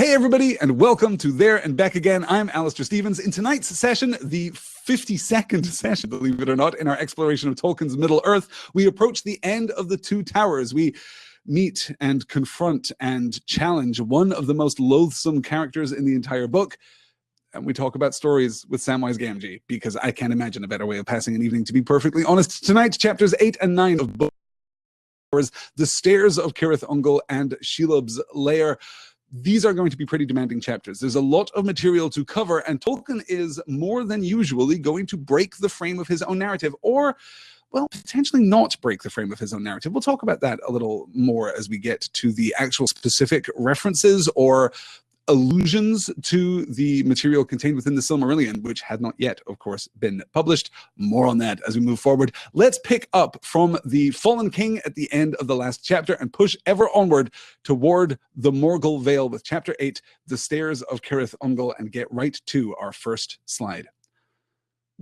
Hey everybody, and welcome to There and Back Again. I'm Alistair Stevens. In tonight's session, the 52nd session, believe it or not, in our exploration of Tolkien's Middle-earth, we approach the end of the Two Towers. We meet and confront and challenge one of the most loathsome characters in the entire book. And we talk about stories with Samwise Gamgee, because I can't imagine a better way of passing an evening, to be perfectly honest. Tonight, chapters 8 and 9 of book The Stairs of Cirith Ungol and Shelob's Lair. These are going to be pretty demanding chapters. There's a lot of material to cover, and Tolkien is more than usually going to break the frame of his own narrative, or, well, potentially not break the frame of his own narrative. We'll talk about that a little more as we get to the actual specific references or allusions to the material contained within the Silmarillion, which had not yet, of course, been published. More on that as we move forward. Let's pick up from the Fallen King at the end of the last chapter and push ever onward toward the Morgul Vale with chapter 8, The Stairs of Cirith Ungol, and get right to our first slide.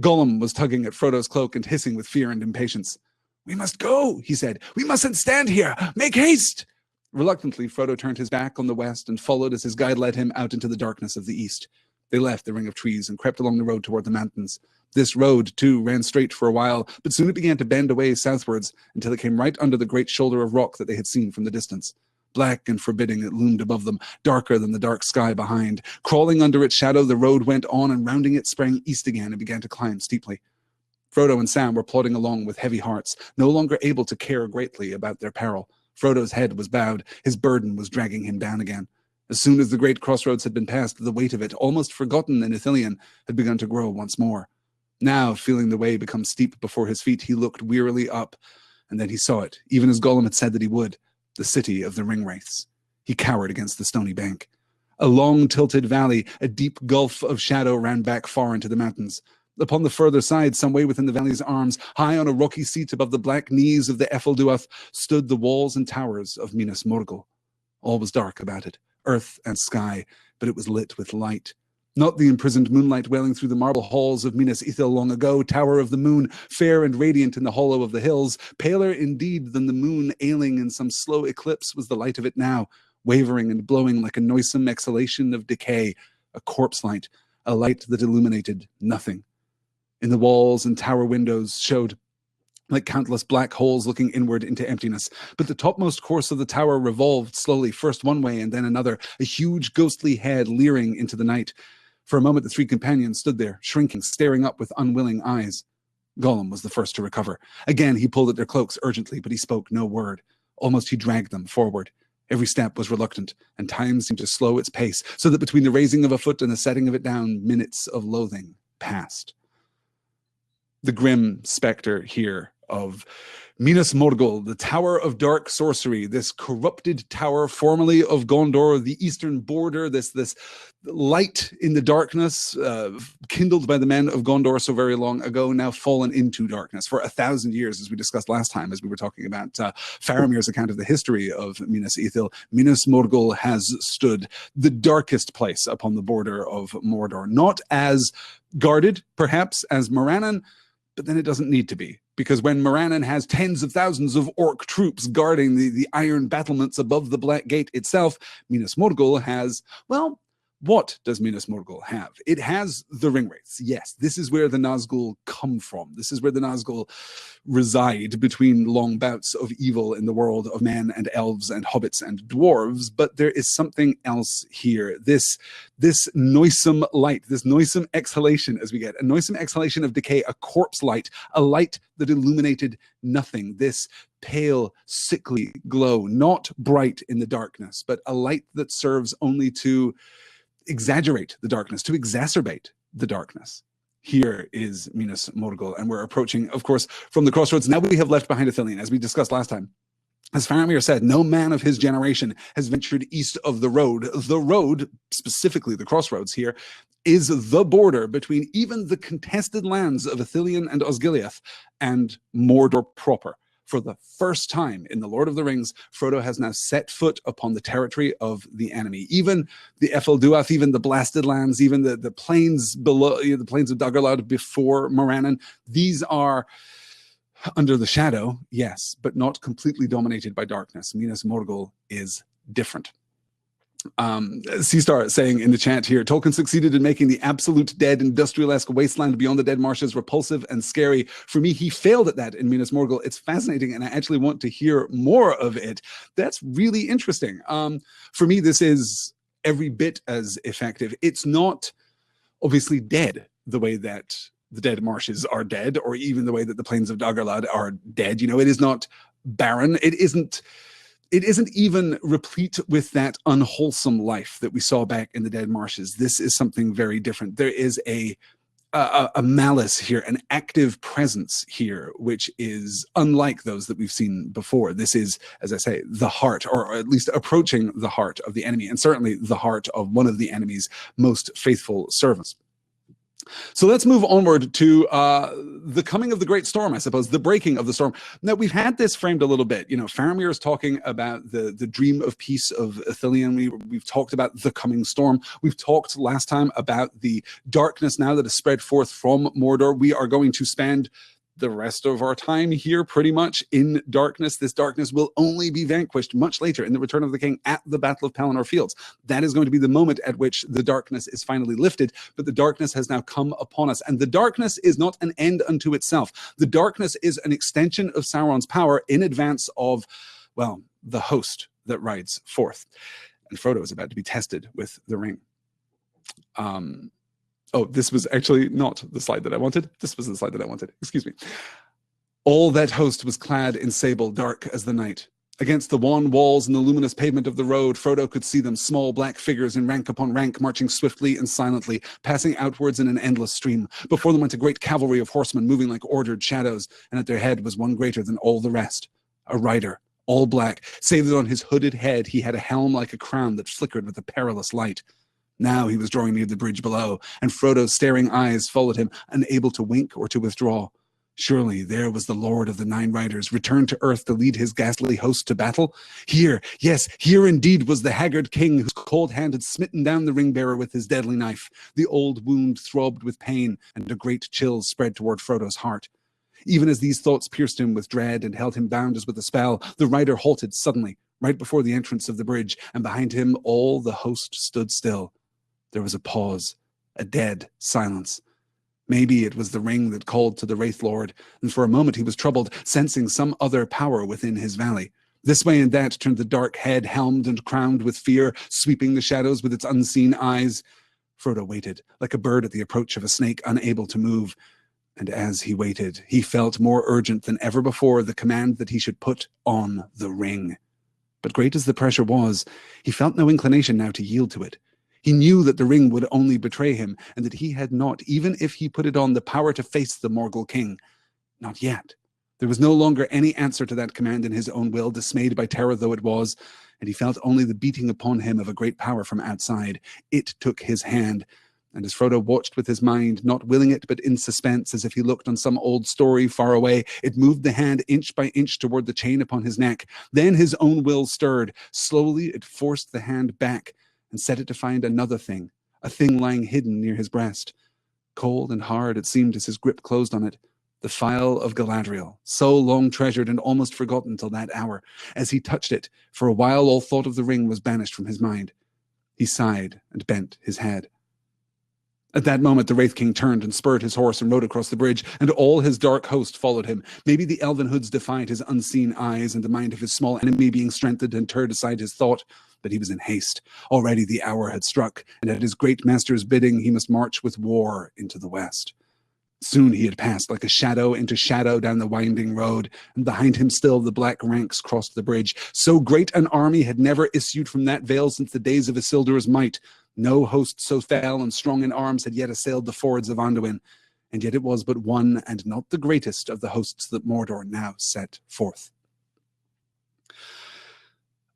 Gollum was tugging at Frodo's cloak and hissing with fear and impatience. "We must go," he said. "We mustn't stand here. Make haste!" Reluctantly, Frodo turned his back on the west and followed as his guide led him out into the darkness of the east. They left the ring of trees and crept along the road toward the mountains. This road, too, ran straight for a while, but soon it began to bend away southwards until it came right under the great shoulder of rock that they had seen from the distance. Black and forbidding, it loomed above them, darker than the dark sky behind. Crawling under its shadow, the road went on, and rounding it sprang east again and began to climb steeply. Frodo and Sam were plodding along with heavy hearts, no longer able to care greatly about their peril. Frodo's head was bowed, his burden was dragging him down again. As soon as the great crossroads had been passed, the weight of it, almost forgotten in Ithilien, had begun to grow once more. Now, feeling the way become steep before his feet, he looked wearily up, and then he saw it, even as Gollum had said that he would, the city of the Ringwraiths. He cowered against the stony bank. A long tilted valley, a deep gulf of shadow ran back far into the mountains. Upon the further side, some way within the valley's arms, high on a rocky seat above the black knees of the Efelduath, stood the walls and towers of Minas Morgul. All was dark about it, earth and sky, but it was lit with light. Not the imprisoned moonlight wailing through the marble halls of Minas Ithil long ago, tower of the moon, fair and radiant in the hollow of the hills. Paler indeed than the moon ailing in some slow eclipse was the light of it now, wavering and blowing like a noisome exhalation of decay, a corpse light, a light that illuminated nothing. In the walls and tower windows showed like countless black holes looking inward into emptiness. But the topmost course of the tower revolved slowly, first one way and then another, a huge ghostly head leering into the night. For a moment, the three companions stood there, shrinking, staring up with unwilling eyes. Gollum was the first to recover. Again, he pulled at their cloaks urgently, but he spoke no word. Almost he dragged them forward. Every step was reluctant, and time seemed to slow its pace, so that between the raising of a foot and the setting of it down, minutes of loathing passed. The grim specter here of Minas Morgul, the Tower of Dark Sorcery, this corrupted tower formerly of Gondor, the eastern border, this light in the darkness kindled by the men of Gondor so very long ago, now fallen into darkness for 1,000 years, as we discussed last time, as we were talking about Faramir's account of the history of Minas Ithil. Minas Morgul has stood the darkest place upon the border of Mordor, not as guarded, perhaps, as Morannon, but then it doesn't need to be, because when Morannon has tens of thousands of orc troops guarding the iron battlements above the Black Gate itself, Minas Morgul has, well, what does Minas Morgul have? It has the Ringwraiths. Yes, this is where the Nazgul come from. This is where the Nazgul reside between long bouts of evil in the world of men and elves and hobbits and dwarves. But there is something else here. This noisome light, this noisome exhalation, as we get, a noisome exhalation of decay, a corpse light, a light that illuminated nothing. This pale, sickly glow, not bright in the darkness, but a light that serves only to exaggerate the darkness, to exacerbate the darkness. Here is Minas Morgul, and we're approaching, of course, from the crossroads. Now we have left behind Ithilien, as we discussed last time. As Faramir said, no man of his generation has ventured east of the road. The road, specifically the crossroads here, is the border between even the contested lands of Ithilien and Osgiliath and Mordor proper. For the first time in The Lord of the Rings, Frodo has now set foot upon the territory of the enemy. Even the Efelduath, even the Blasted Lands, even the plains below, the plains of Dagorlad before Morannon, these are under the shadow, yes, but not completely dominated by darkness. Minas Morgul is different. Seastar saying in the chat here, Tolkien succeeded in making the absolute dead industrial-esque wasteland beyond the dead marshes repulsive and scary. For me, he failed at that in Minas Morgul. It's fascinating, and I actually want to hear more of it. That's really interesting. For me, this is every bit as effective. It's not obviously dead the way that the dead marshes are dead, or even the way that the plains of Dagorlad are dead. You know, it is not barren. It isn't even replete with that unwholesome life that we saw back in the dead marshes. This is something very different. There is a malice here, an active presence here, which is unlike those that we've seen before. This is, as I say, the heart, or at least approaching the heart of the enemy, and certainly the heart of one of the enemy's most faithful servants. So let's move onward to the coming of the great storm, I suppose, the breaking of the storm. Now, we've had this framed a little bit. You know, Faramir is talking about the dream of peace of Ithilien. We've talked about the coming storm. We've talked last time about the darkness now that has spread forth from Mordor. We are going to spend the rest of our time here pretty much in darkness. This darkness will only be vanquished much later in the Return of the King at the Battle of Pelennor Fields. That is going to be the moment at which the darkness is finally lifted, but the darkness has now come upon us. And the darkness is not an end unto itself. The darkness is an extension of Sauron's power in advance of, well, the host that rides forth. And Frodo is about to be tested with the ring. Oh, this was actually not the slide that I wanted. This was the slide that I wanted. Excuse me. All that host was clad in sable, dark as the night. Against the wan walls and the luminous pavement of the road, Frodo could see them, small black figures in rank upon rank, marching swiftly and silently, passing outwards in an endless stream. Before them went a great cavalry of horsemen, moving like ordered shadows, and at their head was one greater than all the rest, a rider, all black, save that on his hooded head he had a helm like a crown that flickered with a perilous light. Now he was drawing near the bridge below, and Frodo's staring eyes followed him, unable to wink or to withdraw. Surely there was the Lord of the Nine Riders, returned to earth to lead his ghastly host to battle. Here, yes, here indeed was the haggard king whose cold hand had smitten down the ring-bearer with his deadly knife. The old wound throbbed with pain, and a great chill spread toward Frodo's heart. Even as these thoughts pierced him with dread and held him bound as with a spell, the rider halted suddenly, right before the entrance of the bridge, and behind him all the host stood still. There was a pause, a dead silence. Maybe it was the ring that called to the Wraith Lord, and for a moment he was troubled, sensing some other power within his valley. This way and that turned the dark head, helmed and crowned with fear, sweeping the shadows with its unseen eyes. Frodo waited, like a bird at the approach of a snake, unable to move. And as he waited, he felt more urgent than ever before the command that he should put on the ring. But great as the pressure was, he felt no inclination now to yield to it. He knew that the ring would only betray him, and that he had not, even if he put it on, the power to face the Morgul king. Not yet. There was no longer any answer to that command in his own will, dismayed by terror though it was, and he felt only the beating upon him of a great power from outside. It took his hand, and as Frodo watched with his mind, not willing it but in suspense, as if he looked on some old story far away, it moved the hand inch by inch toward the chain upon his neck. Then his own will stirred. Slowly it forced the hand back, and set it to find another thing, a thing lying hidden near his breast. Cold and hard it seemed as his grip closed on it, the phial of Galadriel, so long treasured and almost forgotten till that hour. As he touched it, for a while all thought of the ring was banished from his mind. He sighed and bent his head. At that moment, the Wraith King turned and spurred his horse and rode across the bridge, and all his dark host followed him. Maybe the elven hoods defied his unseen eyes and the mind of his small enemy being strengthened and turned aside his thought, but he was in haste. Already the hour had struck, and at his great master's bidding he must march with war into the west. Soon he had passed like a shadow into shadow down the winding road, and behind him still the black ranks crossed the bridge. So great an army had never issued from that vale since the days of Isildur's might. No host so fell and strong in arms had yet assailed the fords of Anduin, and yet it was but one and not the greatest of the hosts that Mordor now set forth.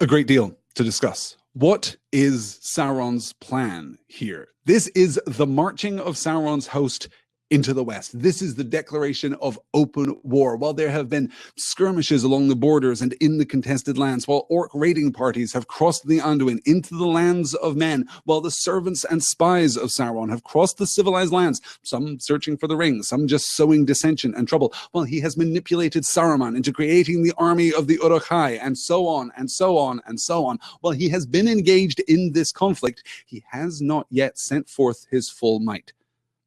A great deal to discuss. What is Sauron's plan here? This is the marching of Sauron's host into the west. This is the declaration of open war. While there have been skirmishes along the borders and in the contested lands, while orc raiding parties have crossed the Anduin into the lands of men, while the servants and spies of Sauron have crossed the civilized lands, some searching for the ring, some just sowing dissension and trouble, while he has manipulated Saruman into creating the army of the Uruk-hai, and so on, and so on, and so on. While he has been engaged in this conflict, he has not yet sent forth his full might.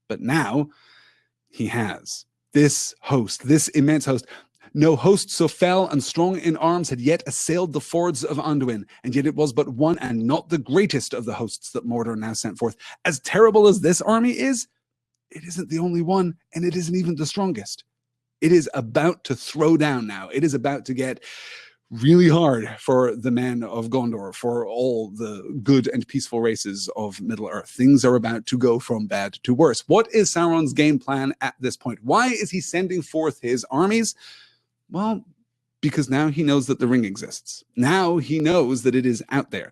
But now he has. This host, this immense host. No host so fell and strong in arms had yet assailed the fords of Anduin, and yet it was but one and not the greatest of the hosts that Mordor now sent forth. As terrible as this army is, it isn't the only one, and it isn't even the strongest. It is about to throw down now. It is about to get really hard for the men of Gondor, for all the good and peaceful races of Middle-earth. Things are about to go from bad to worse. What is Sauron's game plan at this point? Why is he sending forth his armies? Well, because now he knows that the ring exists. Now he knows that it is out there,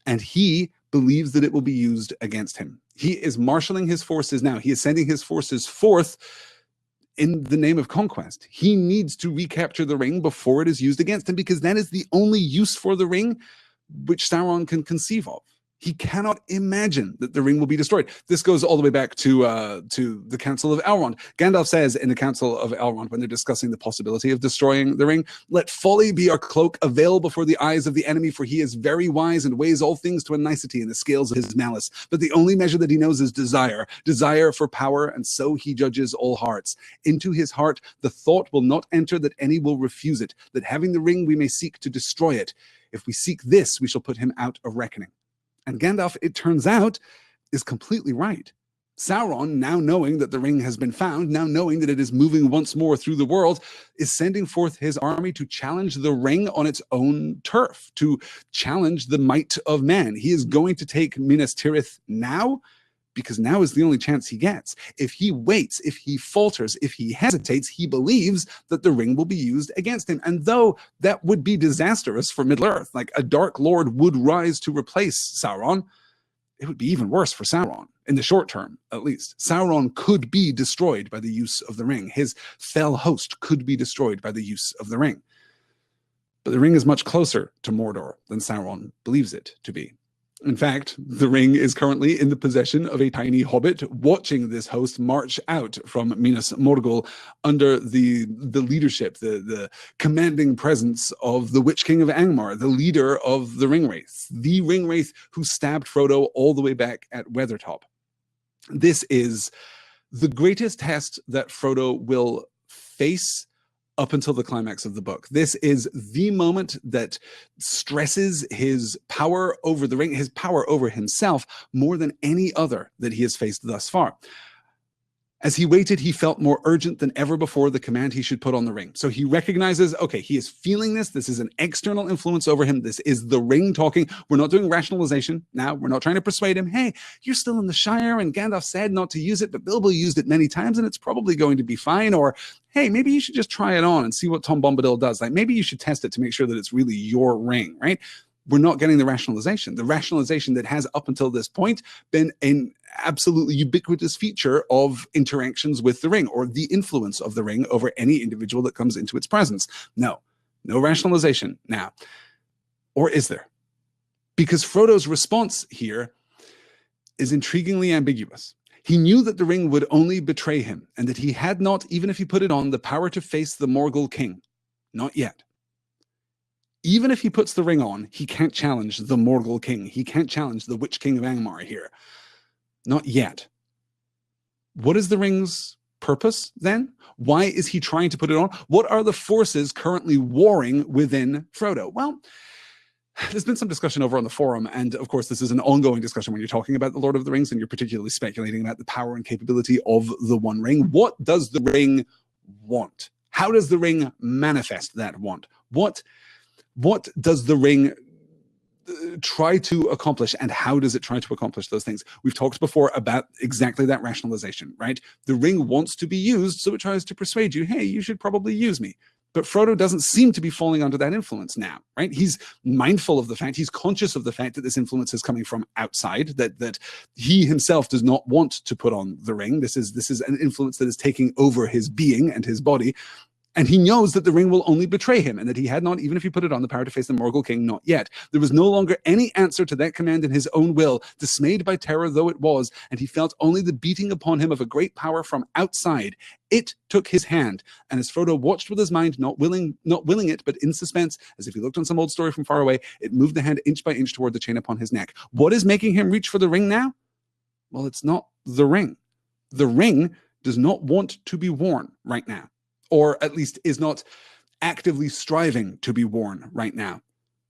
and he believes that it will be used against him. He is marshaling his forces now. He is sending his forces forth in the name of conquest. He needs to recapture the ring before it is used against him, because that is the only use for the ring which Sauron can conceive of. He cannot imagine that the ring will be destroyed. This goes all the way back to the Council of Elrond. Gandalf says in the Council of Elrond, when they're discussing the possibility of destroying the ring, "Let folly be our cloak, a veil before the eyes of the enemy, for he is very wise and weighs all things to a nicety in the scales of his malice. But the only measure that he knows is desire, desire for power, and so he judges all hearts. Into his heart the thought will not enter that any will refuse it, that having the ring we may seek to destroy it. If we seek this, we shall put him out of reckoning." And Gandalf, it turns out, is completely right. Sauron, now knowing that the ring has been found, now knowing that it is moving once more through the world, is sending forth his army to challenge the ring on its own turf, to challenge the might of man. He is going to take Minas Tirith now, because now is the only chance he gets. If he waits, if he falters, if he hesitates, he believes that the ring will be used against him. And though that would be disastrous for Middle-earth, like a Dark Lord would rise to replace Sauron, it would be even worse for Sauron, in the short term, at least. Sauron could be destroyed by the use of the ring. His fell host could be destroyed by the use of the ring. But the ring is much closer to Mordor than Sauron believes it to be. In fact, the ring is currently in the possession of a tiny hobbit watching this host march out from Minas Morgul under the leadership, the commanding presence of the Witch King of Angmar, the leader of the Ringwraith who stabbed Frodo all the way back at Weathertop. This is the greatest test that Frodo will face up until the climax of the book. This is the moment that stresses his power over the ring, his power over himself, more than any other that he has faced thus far. As he waited, he felt more urgent than ever before the command he should put on the ring. So he recognizes, okay, he is feeling this. This is an external influence over him. This is the ring talking. We're not doing rationalization now. We're not trying to persuade him, hey, you're still in the Shire and Gandalf said not to use it, but Bilbo used it many times and it's probably going to be fine. Or, hey, maybe you should just try it on and see what Tom Bombadil does. Like, maybe you should test it to make sure that it's really your ring, right? We're not getting the rationalization that has up until this point been an absolutely ubiquitous feature of interactions with the ring, or the influence of the ring over any individual that comes into its presence. No rationalization now. Or is there? Because Frodo's response here is intriguingly ambiguous. He knew that the ring would only betray him, and that he had not, even if he put it on, the power to face the Morgul king. Not yet. Even if he puts the ring on, he can't challenge the Morgul king. He can't challenge the Witch King of Angmar here. Not yet. What is the ring's purpose then? Why is he trying to put it on? What are the forces currently warring within Frodo? Well, there's been some discussion over on the forum, and of course this is an ongoing discussion when you're talking about the Lord of the Rings and you're particularly speculating about the power and capability of the One Ring. What does the ring want? How does the ring manifest that want? What does the ring try to accomplish, and how does it try to accomplish those things? We've talked before about exactly that rationalization, right? The ring wants to be used, so it tries to persuade you, hey, you should probably use me. But Frodo doesn't seem to be falling under that influence now, right? He's mindful of the fact, he's conscious of the fact that this influence is coming from outside, that he himself does not want to put on the ring. This is an influence that is taking over his being and his body. And he knows that the ring will only betray him, and that he had not, even if he put it on, the power to face the Morgul king, not yet. There was no longer any answer to that command in his own will, dismayed by terror though it was, and he felt only the beating upon him of a great power from outside. It took his hand, and as Frodo watched with his mind, not willing it, but in suspense, as if he looked on some old story from far away, it moved the hand inch by inch toward the chain upon his neck. What is making him reach for the ring now? Well, it's not the ring. The ring does not want to be worn right now, or at least is not actively striving to be worn right now.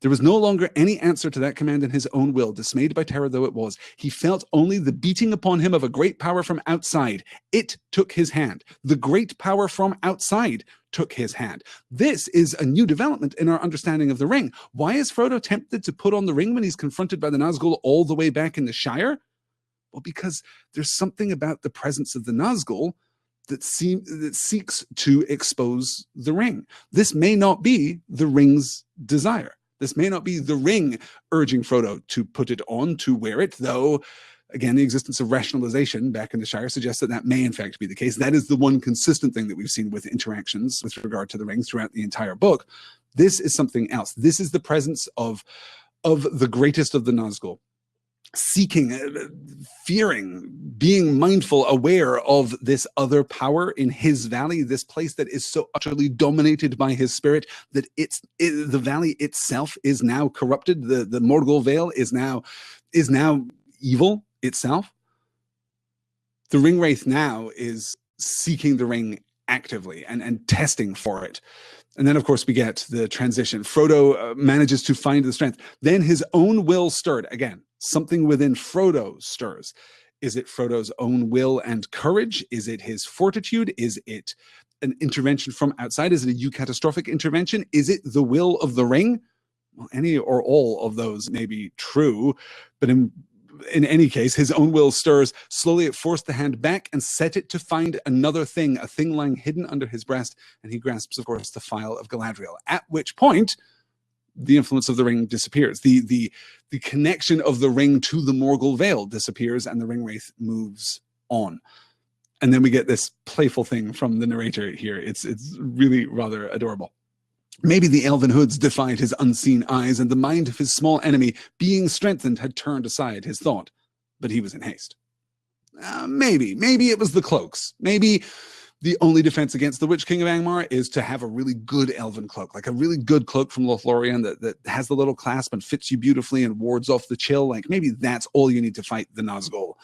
There was no longer any answer to that command in his own will, dismayed by terror though it was. He felt only the beating upon him of a great power from outside. It took his hand. The great power from outside took his hand. This is a new development in our understanding of the ring. Why is Frodo tempted to put on the ring when he's confronted by the Nazgul all the way back in the Shire? Well, because there's something about the presence of the Nazgul that seeks to expose the ring. This may not be the ring's desire. This may not be the ring urging Frodo to put it on, to wear it, though, again, the existence of rationalization back in the Shire suggests that that may in fact be the case. That is the one consistent thing that we've seen with interactions with regard to the ring throughout the entire book. This is something else. This is the presence of the greatest of the Nazgul, seeking, fearing, being mindful, aware of this other power in his valley, this place that is so utterly dominated by his spirit that the valley itself is now corrupted. The Morgul Vale is now evil itself. The Ringwraith now is seeking the ring actively and testing for it. And then, of course, we get the transition. Frodo manages to find the strength. Then his own will stirred. Again, something within Frodo stirs. Is it Frodo's own will and courage? Is it his fortitude? Is it an intervention from outside? Is it a eucatastrophic intervention? Is it the will of the ring? Well, any or all of those may be true, but in any case, his own will stirs. Slowly it forced the hand back and set it to find another thing, a thing lying hidden under his breast, and he grasps, of course, the phial of Galadriel, at which point the influence of the ring disappears. The connection of the ring to the Morgul Vale disappears, and the Ringwraith moves on. And then we get this playful thing from the narrator here. It's really rather adorable. Maybe the elven hoods defied his unseen eyes, and the mind of his small enemy, being strengthened, had turned aside his thought. But he was in haste. Maybe it was the cloaks. Maybe the only defense against the Witch King of Angmar is to have a really good elven cloak, like a really good cloak from Lothlorien that has the little clasp and fits you beautifully and wards off the chill. Like maybe that's all you need to fight the Nazgul.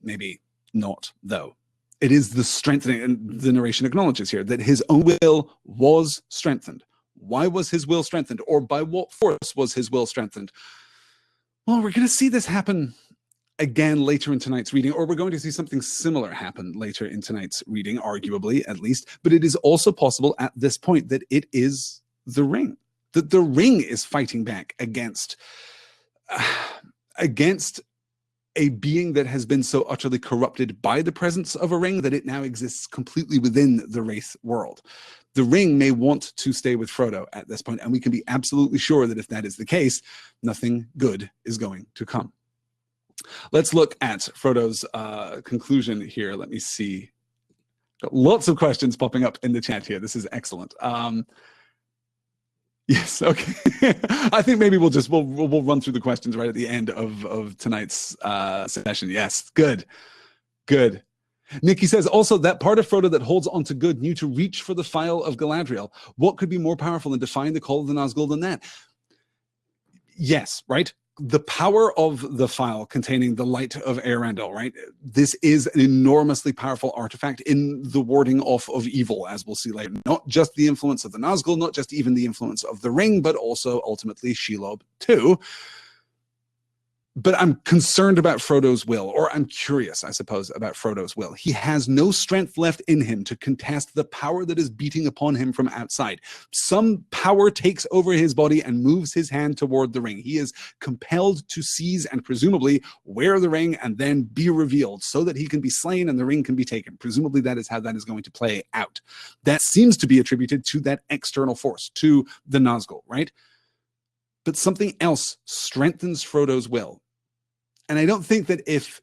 Maybe not, though. It is the strengthening, and the narration acknowledges here that his own will was strengthened. Why was his will strengthened? Or by what force was his will strengthened? Well, we're going to see this happen again later in tonight's reading, or we're going to see something similar happen later in tonight's reading, arguably at least. But it is also possible at this point that it is the ring, that the ring is fighting back against a being that has been so utterly corrupted by the presence of a ring that it now exists completely within the Wraith world. The ring may want to stay with Frodo at this point, and we can be absolutely sure that if that is the case, nothing good is going to come. Let's look at Frodo's conclusion here. Let me see. Got lots of questions popping up in the chat here. This is excellent. Yes, okay. I think maybe we'll run through the questions right at the end of tonight's session. Yes, good. Nikki says, also, that part of Frodo that holds on to good knew to reach for the phial of Galadriel. What could be more powerful than defying the call of the Nazgul than that? Yes, right? The power of the phial containing the light of Eärendil, right? This is an enormously powerful artifact in the warding off of evil, as we'll see later. Not just the influence of the Nazgul, not just even the influence of the ring, but also ultimately Shelob too. But I'm concerned about Frodo's will, or I'm curious, I suppose, about Frodo's will. He has no strength left in him to contest the power that is beating upon him from outside. Some power takes over his body and moves his hand toward the ring. He is compelled to seize and presumably wear the ring and then be revealed so that he can be slain and the ring can be taken. Presumably that is how that is going to play out. That seems to be attributed to that external force, to the Nazgul, right? But something else strengthens Frodo's will. And I don't think that if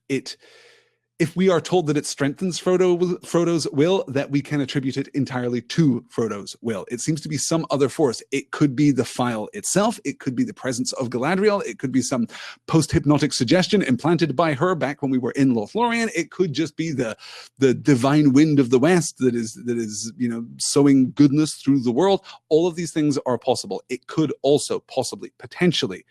we are told that it strengthens Frodo's will, that we can attribute it entirely to Frodo's will. It seems to be some other force. It could be the phial itself. It could be the presence of Galadriel. It could be some post-hypnotic suggestion implanted by her back when we were in Lothlorien. It could just be the divine wind of the West that is sowing goodness through the world. All of these things are possible. It could also possibly, potentially,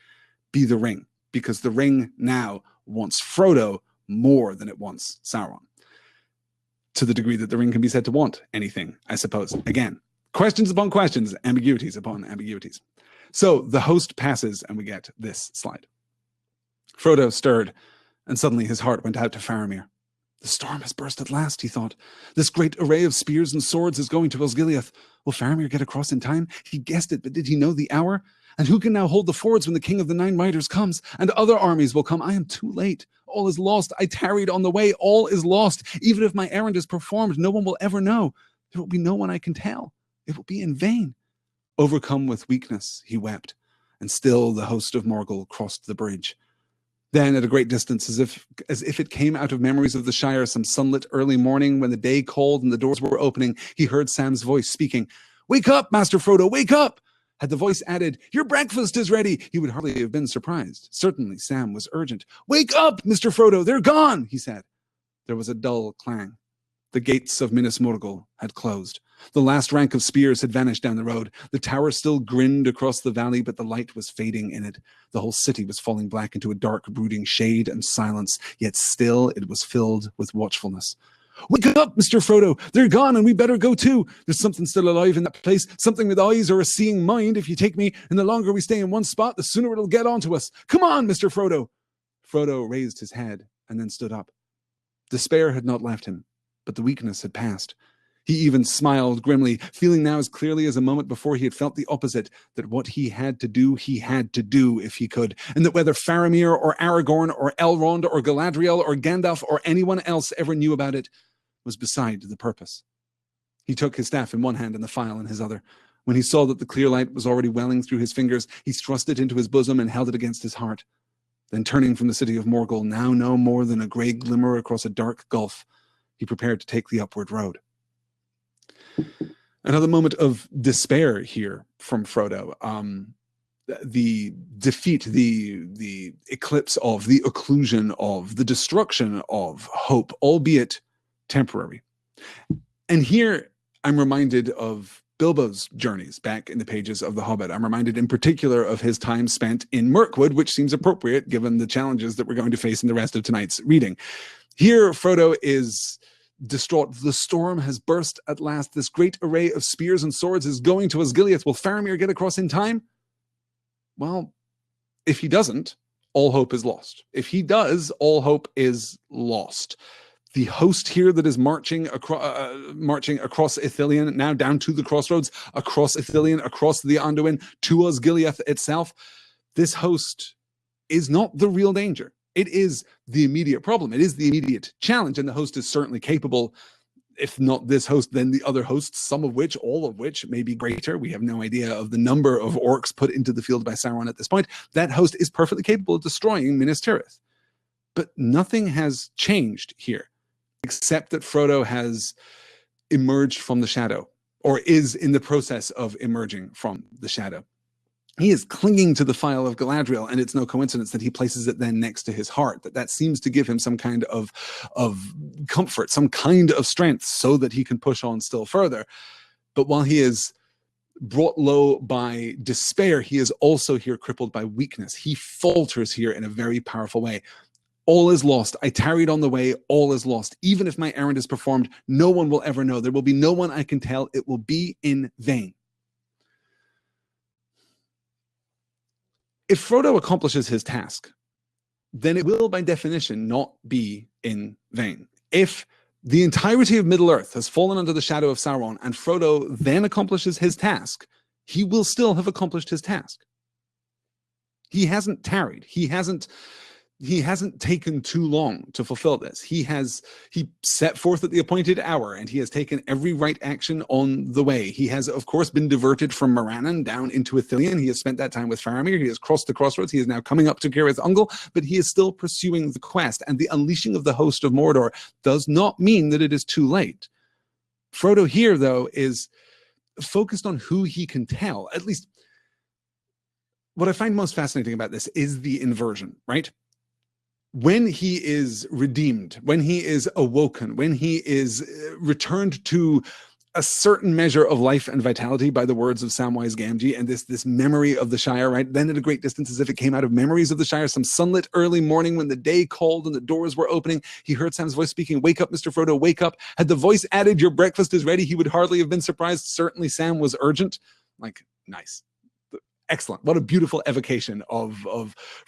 be the ring, because the ring now wants Frodo more than it wants Sauron, to the degree that the ring can be said to want anything, I suppose. Again, questions upon questions, ambiguities upon ambiguities. So the host passes, and we get this slide. Frodo stirred, and suddenly his heart went out to Faramir. The storm has burst at last, he thought. This great array of spears and swords is going to Osgiliath. Will Faramir get across in time? He guessed it, but did he know the hour? And who can now hold the fords when the King of the Nine Riders comes? And other armies will come. I am too late. All is lost. I tarried on the way. All is lost. Even if my errand is performed, no one will ever know. There will be no one I can tell. It will be in vain. Overcome with weakness, he wept. And still the host of Morgul crossed the bridge. Then, at a great distance, as if it came out of memories of the Shire, some sunlit early morning when the day called and the doors were opening, he heard Sam's voice speaking. Wake up, Master Frodo, wake up! Had the voice added, your breakfast is ready, he would hardly have been surprised. Certainly Sam was urgent. Wake up, Mr. Frodo, they're gone, he said. There was a dull clang. The gates of Minas Morgul had closed. The last rank of spears had vanished down the road. The tower still grinned across the valley, but the light was fading in it. The whole city was falling black into a dark, brooding shade and silence, yet still it was filled with watchfulness. Wake up, Mr. Frodo. They're gone and we better go too. There's something still alive in that place, something with eyes or a seeing mind, if you take me, and the longer we stay in one spot, the sooner it'll get onto us. Come on, Mr. Frodo. Frodo raised his head and then stood up. Despair had not left him, but the weakness had passed. He even smiled grimly, feeling now as clearly as a moment before he had felt the opposite, that what he had to do if he could, and that whether Faramir or Aragorn or Elrond or Galadriel or Gandalf or anyone else ever knew about it was beside the purpose. He took his staff in one hand and the phial in his other. When he saw that the clear light was already welling through his fingers, he thrust it into his bosom and held it against his heart. Then turning from the city of Morgul, now no more than a grey glimmer across a dark gulf, he prepared to take the upward road. Another moment of despair here from Frodo. The defeat, the eclipse of, the occlusion of, the destruction of hope, albeit temporary. And here I'm reminded of Bilbo's journeys back in the pages of The Hobbit. I'm reminded in particular of his time spent in Mirkwood, which seems appropriate given the challenges that we're going to face in the rest of tonight's reading. Here, Frodo is distraught. The storm has burst at last. This great array of spears and swords is going to Osgiliath. Will Faramir get across in time? Well, if he doesn't, all hope is lost. If he does, all hope is lost. The host here that is marching across Ithilien, now down to the crossroads, across Ithilien, across the Anduin, to Osgiliath itself, this host is not the real danger. It is the immediate problem. It is the immediate challenge, and the host is certainly capable, if not this host, then the other hosts, some of which, all of which may be greater. We have no idea of the number of orcs put into the field by Sauron at this point. That host is perfectly capable of destroying Minas Tirith. But nothing has changed here, except that Frodo has emerged from the shadow, or is in the process of emerging from the shadow. He is clinging to the phial of Galadriel, and it's no coincidence that he places it then next to his heart. That seems to give him some kind of comfort, some kind of strength, so that he can push on still further. But while he is brought low by despair, he is also here crippled by weakness. He falters here in a very powerful way. All is lost. I tarried on the way. All is lost. Even if my errand is performed, no one will ever know. There will be no one I can tell. It will be in vain. If Frodo accomplishes his task, then it will by definition not be in vain. If the entirety of Middle-earth has fallen under the shadow of Sauron and Frodo then accomplishes his task, he will still have accomplished his task. He hasn't tarried. He hasn't taken too long to fulfill this. He set forth at the appointed hour, and he has taken every right action on the way. He has, of course, been diverted from Morannon down into Ithilien. He has spent that time with Faramir. He has crossed the crossroads. He is now coming up to Cirith Ungol, but he is still pursuing the quest. And the unleashing of the host of Mordor does not mean that it is too late. Frodo here, though, is focused on who he can tell. At least, what I find most fascinating about this is the inversion, right? When he is redeemed, when he is awoken, when he is returned to a certain measure of life and vitality by the words of Samwise Gamgee and this memory of the Shire, right? Then at a great distance, as if it came out of memories of the Shire, some sunlit early morning when the day called and the doors were opening, he heard Sam's voice speaking, "Wake up, Mr. Frodo, wake up." Had the voice added, "Your breakfast is ready," he would hardly have been surprised. Certainly Sam was urgent. Like, nice. Excellent. What a beautiful evocation of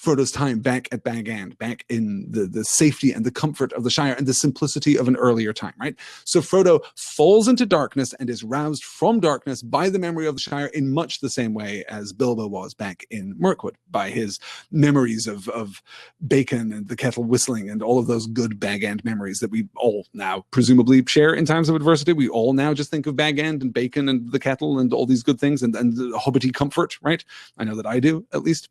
Frodo's time back at Bag End, back in the safety and the comfort of the Shire and the simplicity of an earlier time, right? So Frodo falls into darkness and is roused from darkness by the memory of the Shire in much the same way as Bilbo was back in Mirkwood, by his memories of bacon and the kettle whistling and all of those good Bag End memories that we all now presumably share in times of adversity. We all now just think of Bag End and bacon and the kettle and all these good things and the hobbity comfort, right? I know that I do, at least.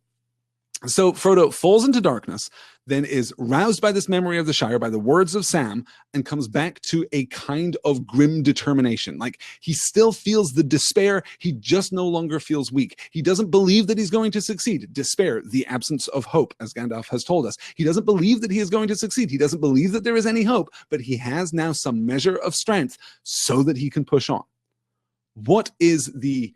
So Frodo falls into darkness, then is roused by this memory of the Shire, by the words of Sam, and comes back to a kind of grim determination. Like, he still feels the despair, he just no longer feels weak. He doesn't believe that he's going to succeed. Despair, the absence of hope, as Gandalf has told us. He doesn't believe that he is going to succeed. He doesn't believe that there is any hope, but he has now some measure of strength so that he can push on. What is the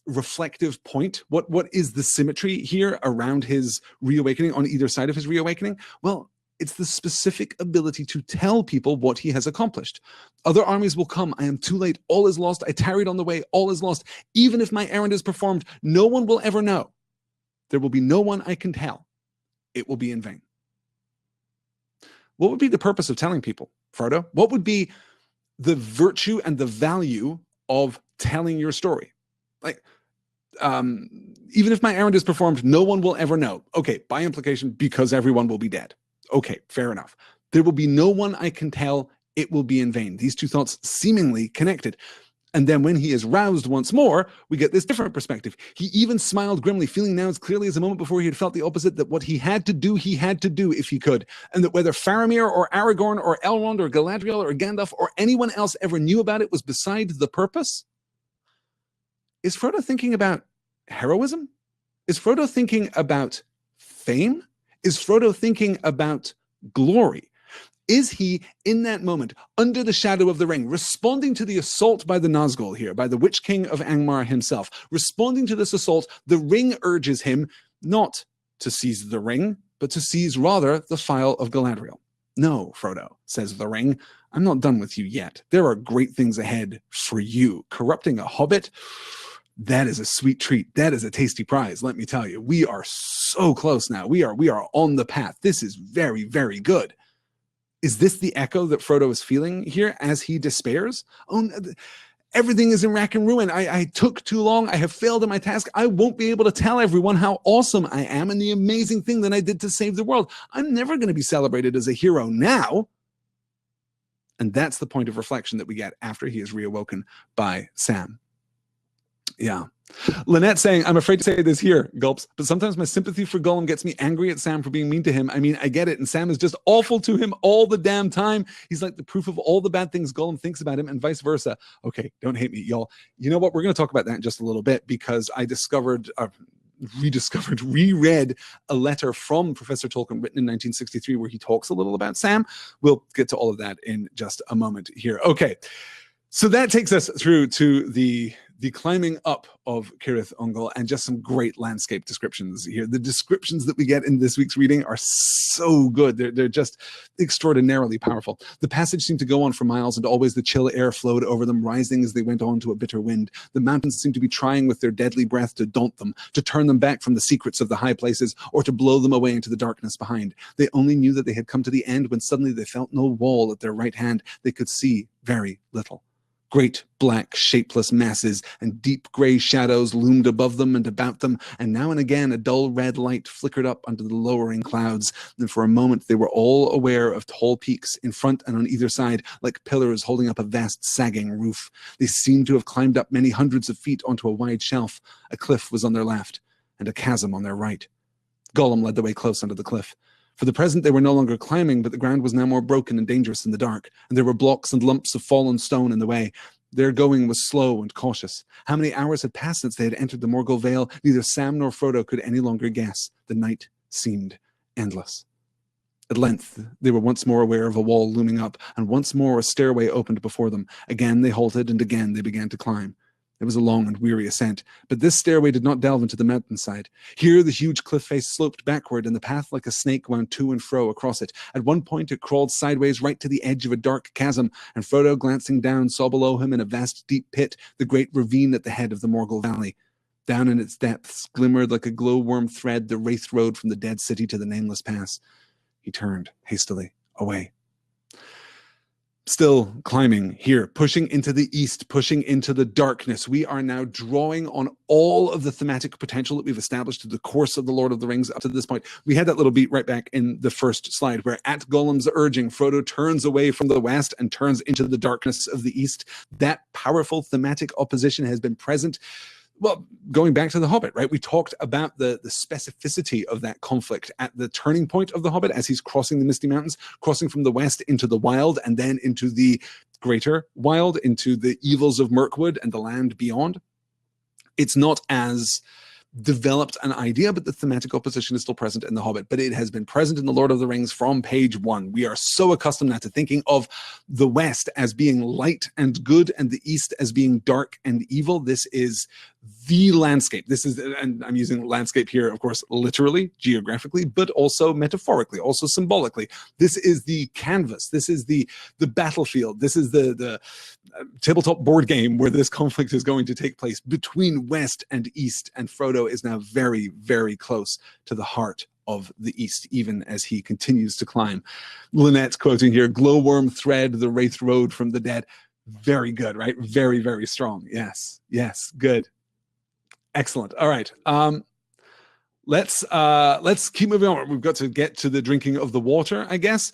reflective point? What is the symmetry here around his reawakening, on either side of his reawakening? Well, it's the specific ability to tell people what he has accomplished. Other armies will come. I am too late. All is lost. I tarried on the way. All is lost. Even if my errand is performed, no one will ever know. There will be no one I can tell. It will be in vain. What would be the purpose of telling people, Frodo? What would be the virtue and the value of telling your story? Like, even if my errand is performed, no one will ever know. Okay, by implication, because everyone will be dead. Okay, fair enough. There will be no one I can tell. It will be in vain. These two thoughts seemingly connected. And then when he is roused once more, we get this different perspective. He even smiled grimly, feeling now as clearly as a moment before he had felt the opposite, that what he had to do if he could. And that whether Faramir or Aragorn or Elrond or Galadriel or Gandalf or anyone else ever knew about it was beside the purpose. Is Frodo thinking about heroism? Is Frodo thinking about fame? Is Frodo thinking about glory? Is he, in that moment, under the shadow of the ring, responding to the assault by the Nazgul here, by the Witch King of Angmar himself? Responding to this assault, the ring urges him not to seize the ring, but to seize rather the phial of Galadriel. "No, Frodo," says the ring, "I'm not done with you yet. There are great things ahead for you. Corrupting a hobbit, that is a sweet treat. That is a tasty prize, let me tell you. We are so close now. We are on the path. This is very, very good." Is this the echo that Frodo is feeling here as he despairs? Oh, everything is in rack and ruin. I took too long. I have failed in my task. I won't be able to tell everyone how awesome I am and the amazing thing that I did to save the world. I'm never going to be celebrated as a hero now. And that's the point of reflection that we get after he is reawoken by Sam. Yeah. Lynette saying, "I'm afraid to say this here, gulps, but sometimes my sympathy for Gollum gets me angry at Sam for being mean to him. I mean, I get it, and Sam is just awful to him all the damn time. He's like the proof of all the bad things Gollum thinks about him and vice versa." Okay, don't hate me, y'all. You know what? We're going to talk about that in just a little bit, because I reread a letter from Professor Tolkien written in 1963 where he talks a little about Sam. We'll get to all of that in just a moment here. Okay. So that takes us through to the the climbing up of Cirith Ungol, and just some great landscape descriptions here. The descriptions that we get in this week's reading are so good. They're just extraordinarily powerful. The passage seemed to go on for miles, and always the chill air flowed over them, rising as they went on to a bitter wind. The mountains seemed to be trying with their deadly breath to daunt them, to turn them back from the secrets of the high places, or to blow them away into the darkness behind. They only knew that they had come to the end when suddenly they felt no wall at their right hand. They could see very little. Great black shapeless masses and deep grey shadows loomed above them and about them, and now and again a dull red light flickered up under the lowering clouds. And for a moment they were all aware of tall peaks in front and on either side, like pillars holding up a vast sagging roof. They seemed to have climbed up many hundreds of feet onto a wide shelf. A cliff was on their left and a chasm on their right. Gollum led the way close under the cliff. For the present, they were no longer climbing, but the ground was now more broken and dangerous in the dark, and there were blocks and lumps of fallen stone in the way. Their going was slow and cautious. How many hours had passed since they had entered the Morgul Vale, neither Sam nor Frodo could any longer guess. The night seemed endless. At length, they were once more aware of a wall looming up, and once more a stairway opened before them. Again they halted, and again they began to climb. It was a long and weary ascent, but this stairway did not delve into the mountainside. Here the huge cliff face sloped backward, and the path like a snake wound to and fro across it. At one point it crawled sideways right to the edge of a dark chasm, and Frodo, glancing down, saw below him in a vast deep pit the great ravine at the head of the Morgul Valley. Down in its depths glimmered like a glowworm thread the wraith road from the dead city to the nameless pass. He turned hastily away. Still climbing here, pushing into the east, pushing into the darkness. We are now drawing on all of the thematic potential that we've established through the course of The Lord of the Rings up to this point. We had that little beat right back in the first slide, where at Gollum's urging, Frodo turns away from the west and turns into the darkness of the east. That powerful thematic opposition has been present. Well, going back to The Hobbit, right? We talked about the specificity of that conflict at the turning point of The Hobbit as he's crossing the Misty Mountains, crossing from the west into the wild and then into the greater wild, into the evils of Mirkwood and the land beyond. It's not as developed an idea, but the thematic opposition is still present in The Hobbit, but it has been present in The Lord of the Rings from page one. We are so accustomed now to thinking of the West as being light and good and the East as being dark and evil. This is the landscape. This is, and I'm using landscape here, of course, literally, geographically, but also metaphorically, also symbolically. This is the canvas. This is the battlefield. This is the tabletop board game where this conflict is going to take place between West and East. And Frodo is now very, very close to the heart of the East, even as he continues to climb. Lynette's quoting here, glowworm thread, the wraith road from the dead. Very good, right? Very, very strong. Yes, yes, good. Excellent. All right. Let's keep moving on. We've got to get to the drinking of the water, I guess.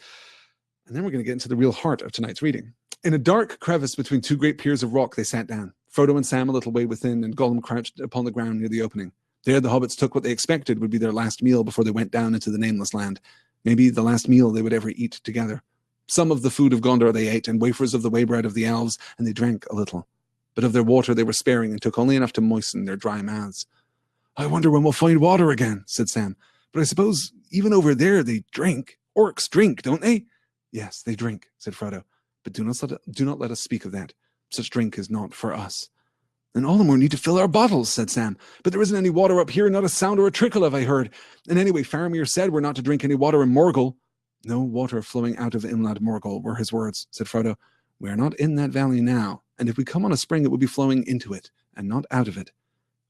And then we're going to get into the real heart of tonight's reading. In a dark crevice between two great piers of rock, they sat down. Frodo and Sam a little way within, and Gollum crouched upon the ground near the opening. There the hobbits took what they expected would be their last meal before they went down into the nameless land. Maybe the last meal they would ever eat together. Some of the food of Gondor they ate, and wafers of the waybread of the elves, and they drank a little. But of their water they were sparing and took only enough to moisten their dry mouths. I wonder when we'll find water again, said Sam. But I suppose even over there they drink. Orcs drink, don't they? Yes, they drink, said Frodo. But do not let us speak of that. Such drink is not for us. Then all the more need to fill our bottles, said Sam. But there isn't any water up here, not a sound or a trickle have I heard. And anyway, Faramir said we're not to drink any water in Morgul. No water flowing out of inland Morgul were his words, said Frodo. We are not in that valley now, and if we come on a spring, it would be flowing into it, and not out of it.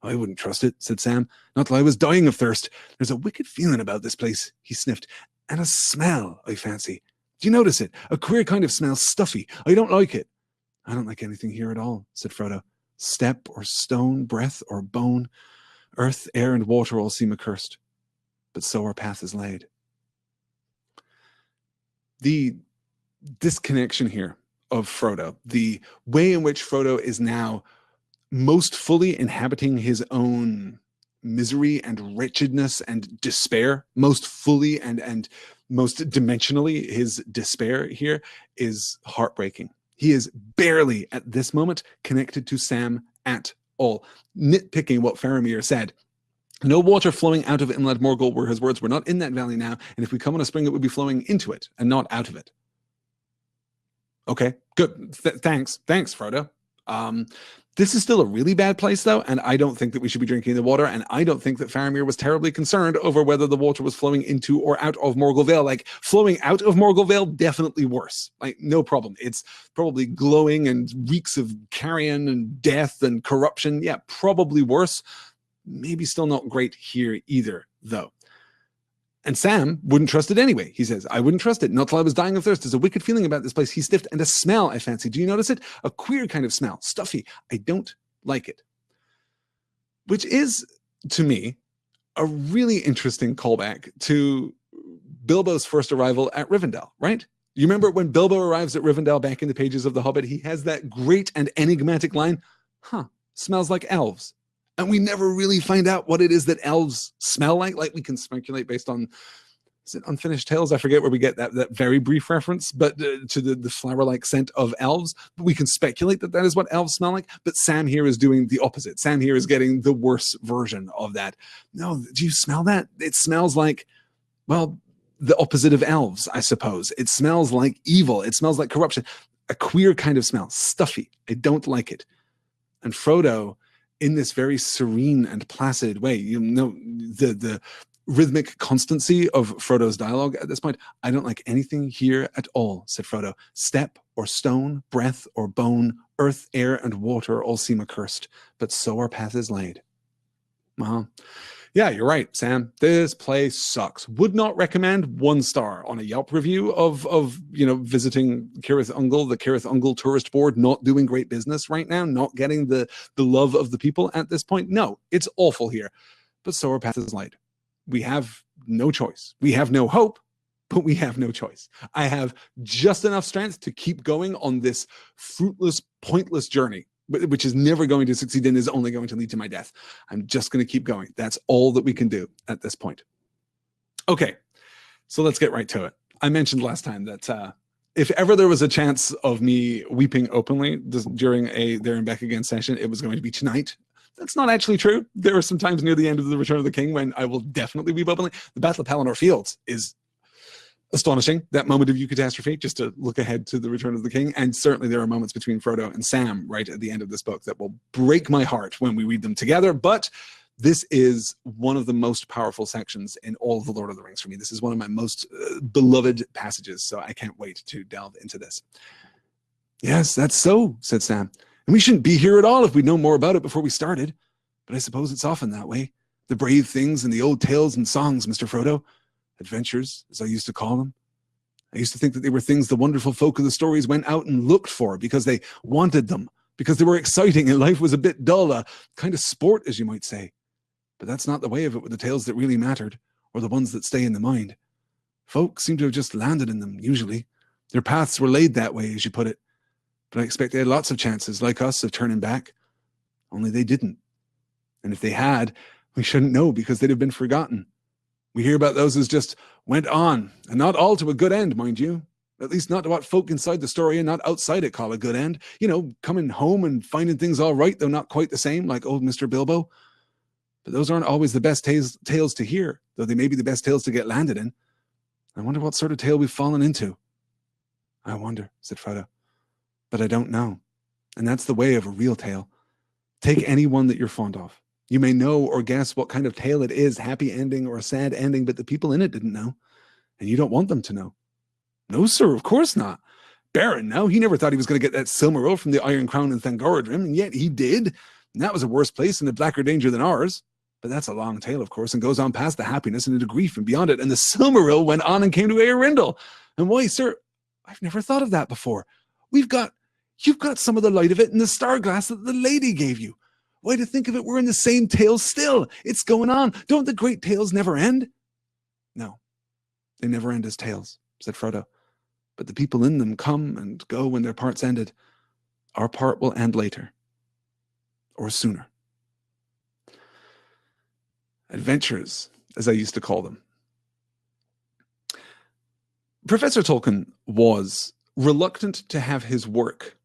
I wouldn't trust it, said Sam. Not till I was dying of thirst. There's a wicked feeling about this place, he sniffed. And a smell, I fancy. Do you notice it? A queer kind of smell, stuffy. I don't like it. I don't like anything here at all, said Frodo. Step or stone, breath or bone, earth, air, and water all seem accursed. But so our path is laid. The disconnection here of Frodo, the way in which Frodo is now most fully inhabiting his own misery and wretchedness and despair, most fully and most dimensionally his despair here is heartbreaking. He is barely at this moment connected to Sam at all. Nitpicking what Faramir said. No water flowing out of inland Morgul were his words. We're not in that valley now, and if we come on a spring, it would be flowing into it and not out of it. Okay, good. Thanks, Frodo. This is still a really bad place, though, and I don't think that we should be drinking the water, and I don't think that Faramir was terribly concerned over whether the water was flowing into or out of Morgul Vale. Like, flowing out of Morgul Vale, definitely worse. Like, no problem. It's probably glowing and reeks of carrion and death and corruption. Yeah, probably worse. Maybe still not great here either, though. And Sam wouldn't trust it anyway, he says. I wouldn't trust it, not till I was dying of thirst. There's a wicked feeling about this place. He sniffed, and a smell, I fancy. Do you notice it? A queer kind of smell, stuffy. I don't like it. Which is, to me, a really interesting callback to Bilbo's first arrival at Rivendell, right? You remember when Bilbo arrives at Rivendell back in the pages of The Hobbit, he has that great and enigmatic line, smells like elves. And we never really find out what it is that elves smell like. Like, we can speculate based on, is it Unfinished Tales? I forget where we get that very brief reference, but to the flower-like scent of elves. But we can speculate that that is what elves smell like. But Sam here is doing the opposite. Sam here is getting the worse version of that. No, do you smell that? It smells like, well, the opposite of elves, I suppose. It smells like evil. It smells like corruption. A queer kind of smell. Stuffy. I don't like it. And Frodo, in this very serene and placid way, you know, the rhythmic constancy of Frodo's dialogue at this point. I don't like anything here at all, said Frodo. Step or stone, breath or bone, earth, air, and water all seem accursed, but so our path is laid. Yeah, you're right, Sam. This place sucks. Would not recommend 1 star on a Yelp review of visiting Cirith Ungol, the Cirith Ungol tourist board, not doing great business right now, not getting the love of the people at this point. No, it's awful here. But so our path is laid. We have no choice. We have no hope, but we have no choice. I have just enough strength to keep going on this fruitless, pointless journey, which is never going to succeed and is only going to lead to my death. I'm just going to keep going. That's all that we can do at this point. Okay, so let's get right to it. I mentioned last time that if ever there was a chance of me weeping openly during a There and Back Again session, it was going to be tonight. That's not actually true. There are some times near the end of The Return of the King when I will definitely weep openly. The Battle of Pelennor Fields is astonishing, that moment of eucatastrophe, just to look ahead to The Return of the King. And certainly there are moments between Frodo and Sam right at the end of this book that will break my heart when we read them together. But this is one of the most powerful sections in all of The Lord of the Rings for me. This is one of my most beloved passages, so I can't wait to delve into this. Yes, that's so, said Sam. And we shouldn't be here at all if we'd known more about it before we started. But I suppose it's often that way. The brave things and the old tales and songs, Mr. Frodo. Adventures, as I used to call them. I used to think that they were things the wonderful folk of the stories went out and looked for because they wanted them, because they were exciting and life was a bit dull, a kind of sport, as you might say. But that's not the way of it with the tales that really mattered, or the ones that stay in the mind. Folk seem to have just landed in them, usually. Their paths were laid that way, as you put it. But I expect they had lots of chances, like us, of turning back. Only they didn't. And if they had, we shouldn't know because they'd have been forgotten. We hear about those as just went on, and not all to a good end, mind you. At least not to what folk inside the story and not outside it call a good end. You know, coming home and finding things all right, though not quite the same, like old Mr. Bilbo. But those aren't always the best tales to hear, though they may be the best tales to get landed in. I wonder what sort of tale we've fallen into. I wonder, said Frodo. But I don't know. And that's the way of a real tale. Take any one that you're fond of. You may know or guess what kind of tale it is, happy ending or a sad ending, but the people in it didn't know. And you don't want them to know. No, sir, of course not. Baron, now, he never thought he was going to get that Silmaril from the Iron Crown and Thangorodrim, and yet he did. And that was a worse place and a blacker danger than ours. But that's a long tale, of course, and goes on past the happiness and into grief and beyond it. And the Silmaril went on and came to Eärendil. And why, sir, I've never thought of that before. You've got some of the light of it in the star glass that the lady gave you. Why, to think of it, we're in the same tale still. It's going on. Don't the great tales never end? No, they never end as tales, said Frodo. But the people in them come and go when their parts ended. Our part will end later. Or sooner. Adventures, as I used to call them. Professor Tolkien was reluctant to have his work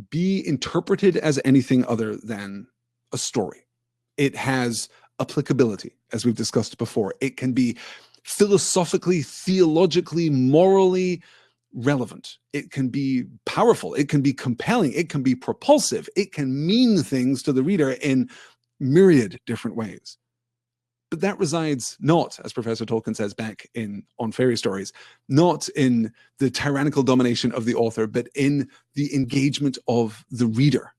be interpreted as anything other than a story. It has applicability, as we've discussed before. It can be philosophically, theologically, morally relevant. It can be powerful. It can be compelling. It can be propulsive. It can mean things to the reader in myriad different ways. But that resides not, as Professor Tolkien says back on Fairy Stories, not in the tyrannical domination of the author, but in the engagement of the reader.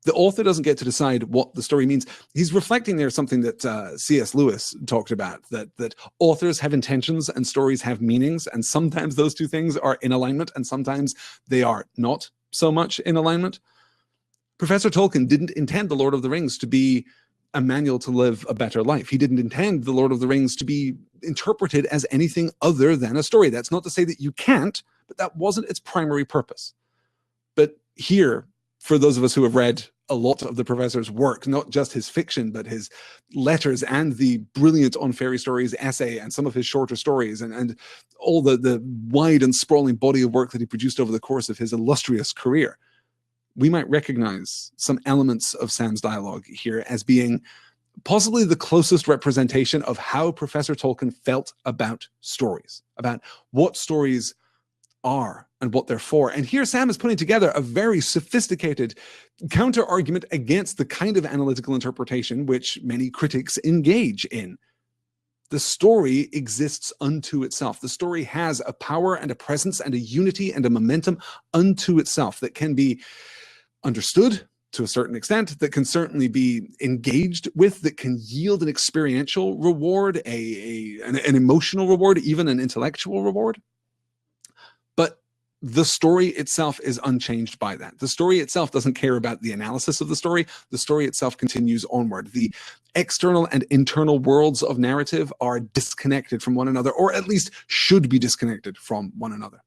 The author doesn't get to decide what the story means. He's reflecting there something that C.S. Lewis talked about, that authors have intentions and stories have meanings, and sometimes those two things are in alignment, and sometimes they are not so much in alignment. Professor Tolkien didn't intend The Lord of the Rings to be a manual to live a better life. He didn't intend The Lord of the Rings to be interpreted as anything other than a story. That's not to say that you can't, but that wasn't its primary purpose. But here, for those of us who have read a lot of the professor's work, not just his fiction, but his letters and the brilliant On Fairy Stories essay and some of his shorter stories and all the wide and sprawling body of work that he produced over the course of his illustrious career, we might recognize some elements of Sam's dialogue here as being possibly the closest representation of how Professor Tolkien felt about stories, about what stories are and what they're for. And here Sam is putting together a very sophisticated counter-argument against the kind of analytical interpretation which many critics engage in. The story exists unto itself. The story has a power and a presence and a unity and a momentum unto itself that can be understood to a certain extent, that can certainly be engaged with, that can yield an experiential reward, an emotional reward, even an intellectual reward. But the story itself is unchanged by that. The story itself doesn't care about the analysis of the story. The story itself continues onward. The external and internal worlds of narrative are disconnected from one another, or at least should be disconnected from one another.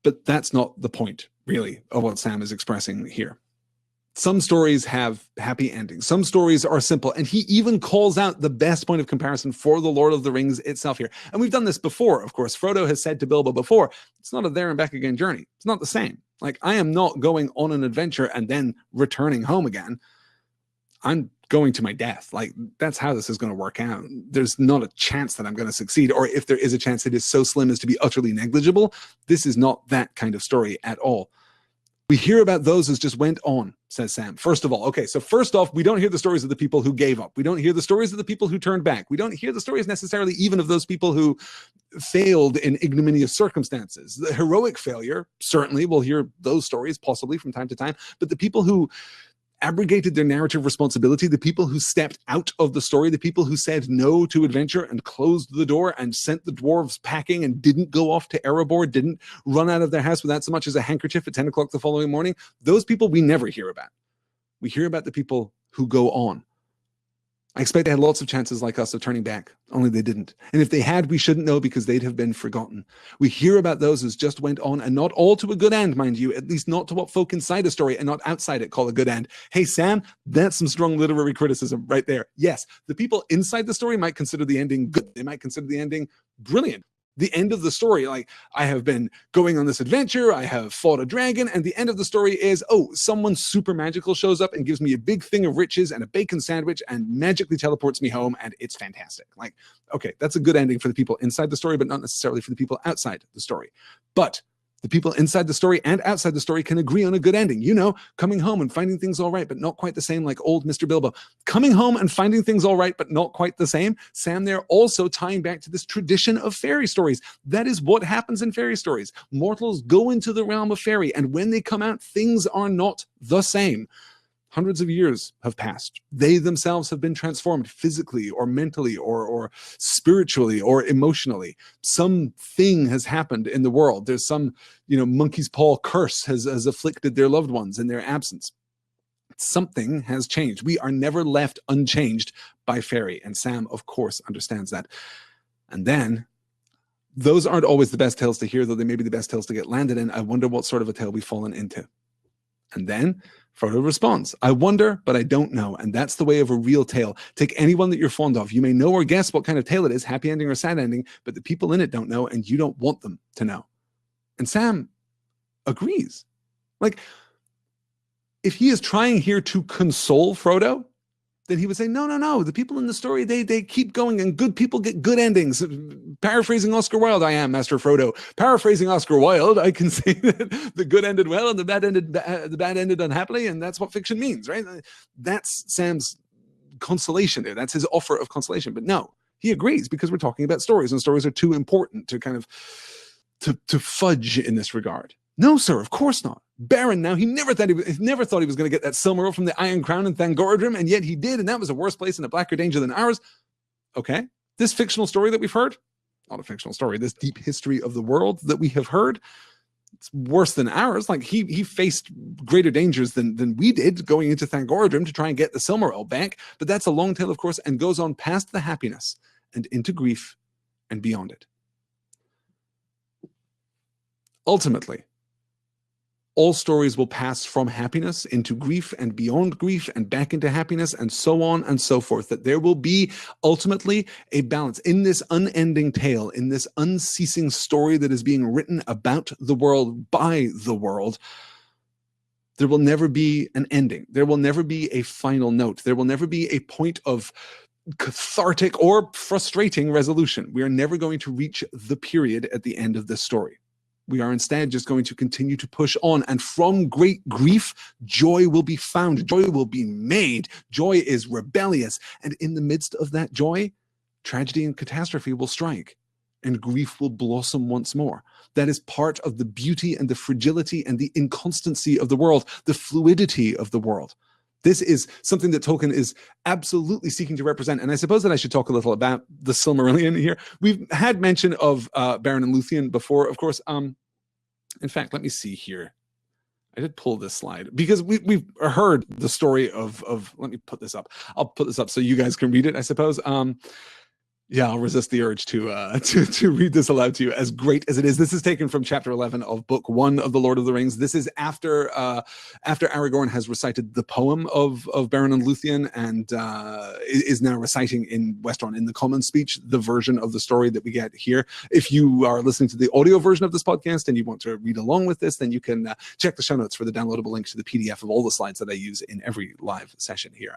But that's not the point, really, of what Sam is expressing here. Some stories have happy endings. Some stories are simple. And he even calls out the best point of comparison for The Lord of the Rings itself here. And we've done this before, of course. Frodo has said to Bilbo before, it's not a there and back again journey. It's not the same. Like, I am not going on an adventure and then returning home again. I'm going to my death. Like, that's how this is going to work out. There's not a chance that I'm going to succeed, or if there is a chance, it is so slim as to be utterly negligible. This is not that kind of story at all. We hear about those as just went on, says Sam. First of all, okay, so first off, we don't hear the stories of the people who gave up. We don't hear the stories of the people who turned back. We don't hear the stories necessarily even of those people who failed in ignominious circumstances. The heroic failure, certainly we'll hear those stories possibly from time to time, but the people who abrogated their narrative responsibility, the people who stepped out of the story, the people who said no to adventure and closed the door and sent the dwarves packing and didn't go off to Erebor, didn't run out of their house without so much as a handkerchief at 10 o'clock the following morning, those people we never hear about. We hear about the people who go on. I expect they had lots of chances like us of turning back, only they didn't. And if they had, we shouldn't know because they'd have been forgotten. We hear about those as just went on, and not all to a good end, mind you, at least not to what folk inside a story and not outside it call a good end. Hey, Sam, that's some strong literary criticism right there. Yes, the people inside the story might consider the ending good. They might consider the ending brilliant. The end of the story, like, I have been going on this adventure, I have fought a dragon, and the end of the story is, oh, someone super magical shows up and gives me a big thing of riches and a bacon sandwich and magically teleports me home, and it's fantastic. Like, okay, that's a good ending for the people inside the story, but not necessarily for the people outside the story. But the people inside the story and outside the story can agree on a good ending. You know, coming home and finding things all right, but not quite the same, like old Mr. Bilbo. Coming home and finding things all right, but not quite the same. Sam there also tying back to this tradition of fairy stories. That is what happens in fairy stories. Mortals go into the realm of fairy, and when they come out, things are not the same. Hundreds of years have passed. They themselves have been transformed physically or mentally or spiritually or emotionally. Something has happened in the world. There's some, monkey's paw curse has afflicted their loved ones in their absence. Something has changed. We are never left unchanged by fairy. And Sam, of course, understands that. And then, those aren't always the best tales to hear, though they may be the best tales to get landed in. I wonder what sort of a tale we've fallen into. And then Frodo responds, I wonder, but I don't know. And that's the way of a real tale. Take anyone that you're fond of. You may know or guess what kind of tale it is, happy ending or sad ending, but the people in it don't know, and you don't want them to know. And Sam agrees. Like, if he is trying here to console Frodo, then he would say, no, the people in the story, they keep going, and good people get good endings. Paraphrasing Oscar Wilde, I am Master Frodo. Paraphrasing Oscar Wilde, I can say that the good ended well and the bad ended unhappily, and that's what fiction means, right? That's Sam's consolation there. That's his offer of consolation. But no, he agrees, because we're talking about stories, and stories are too important to kind of to fudge in this regard. No, sir, of course not. Beren now, he never thought he was going to get that Silmaril from the Iron Crown in Thangorodrim, and yet he did, and that was a worse place and a blacker danger than ours. Okay, this fictional story that we've heard, not a fictional story, this deep history of the world that we have heard, it's worse than ours. Like, he faced greater dangers than we did going into Thangorodrim to try and get the Silmaril back, but that's a long tale, of course, and goes on past the happiness and into grief and beyond it. Ultimately, all stories will pass from happiness into grief and beyond grief and back into happiness and so on and so forth. That there will be ultimately a balance in this unending tale, in this unceasing story that is being written about the world by the world. There will never be an ending. There will never be a final note. There will never be a point of cathartic or frustrating resolution. We are never going to reach the period at the end of this story. We are instead just going to continue to push on. And from great grief, joy will be found. Joy will be made. Joy is rebellious. And in the midst of that joy, tragedy and catastrophe will strike, and grief will blossom once more. That is part of the beauty and the fragility and the inconstancy of the world, the fluidity of the world. This is something that Tolkien is absolutely seeking to represent. And I suppose that I should talk a little about the Silmarillion here. We've had mention of Beren and Luthien before, of course. In fact, let me see here. I did pull this slide because we've heard the story of, let me put this up. I'll put this up so you guys can read it, I suppose. Yeah, I'll resist the urge to read this aloud to you, as great as it is. This is taken from chapter 11 of book 1 of The Lord of the Rings. This is after Aragorn has recited the poem of Beren and Luthien, and is now reciting in Westeron in the common speech the version of the story that we get here. If you are listening to the audio version of this podcast and you want to read along with this, then you can check the show notes for the downloadable link to the PDF of all the slides that I use in every live session here.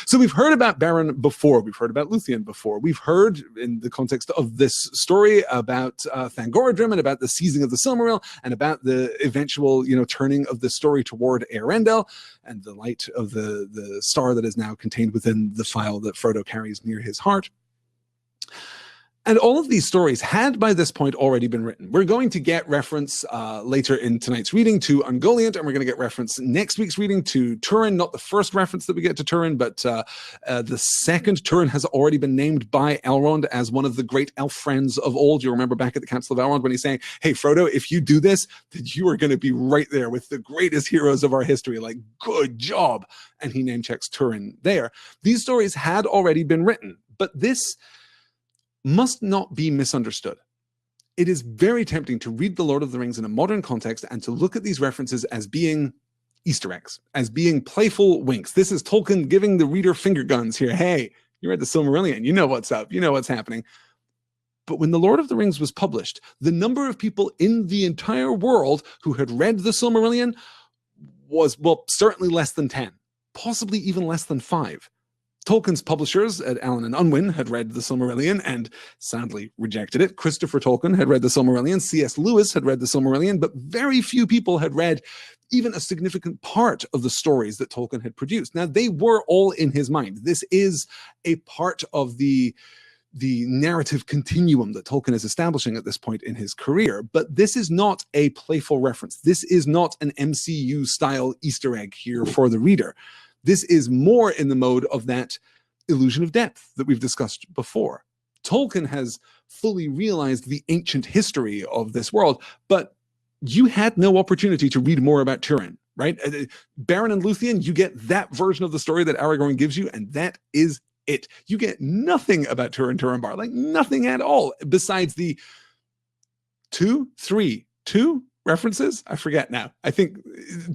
So we've heard about Beren before. We've heard about Luthien before. We've heard in the context of this story about Thangorodrim and about the seizing of the Silmaril and about the eventual, turning of the story toward Eärendil and the light of the star that is now contained within the phial that Frodo carries near his heart. And all of these stories had by this point already been written. We're going to get reference later in tonight's reading to Ungoliant, and we're going to get reference next week's reading to Turin. Not the first reference that we get to Turin, but the second. Turin has already been named by Elrond as one of the great elf friends of old. You remember back at the Council of Elrond when he's saying, hey, Frodo, if you do this, then you are going to be right there with the greatest heroes of our history. Like, good job. And he name checks Turin there. These stories had already been written, but this must not be misunderstood. It is very tempting to read The Lord of the Rings in a modern context and to look at these references as being Easter eggs, as being playful winks. This is Tolkien giving the reader finger guns here. Hey, you read the Silmarillion, you know what's up, you know what's happening. But when The Lord of the Rings was published, the number of people in the entire world who had read the Silmarillion was, well, certainly less than 10, possibly even less than 5. Tolkien's publishers at Allen and Unwin had read the Silmarillion and sadly rejected it. Christopher Tolkien had read the Silmarillion. C.S. Lewis had read the Silmarillion, but very few people had read even a significant part of the stories that Tolkien had produced. Now, they were all in his mind. This is a part of the narrative continuum that Tolkien is establishing at this point in his career, but this is not a playful reference. This is not an MCU-style Easter egg here for the reader. This is more in the mode of that illusion of depth that we've discussed before. Tolkien has fully realized the ancient history of this world, but you had no opportunity to read more about Turin, right? Beren and Luthien, you get that version of the story that Aragorn gives you, and that is it. You get nothing about Turin-Turambar, like nothing at all, besides the two references? I forget now. I think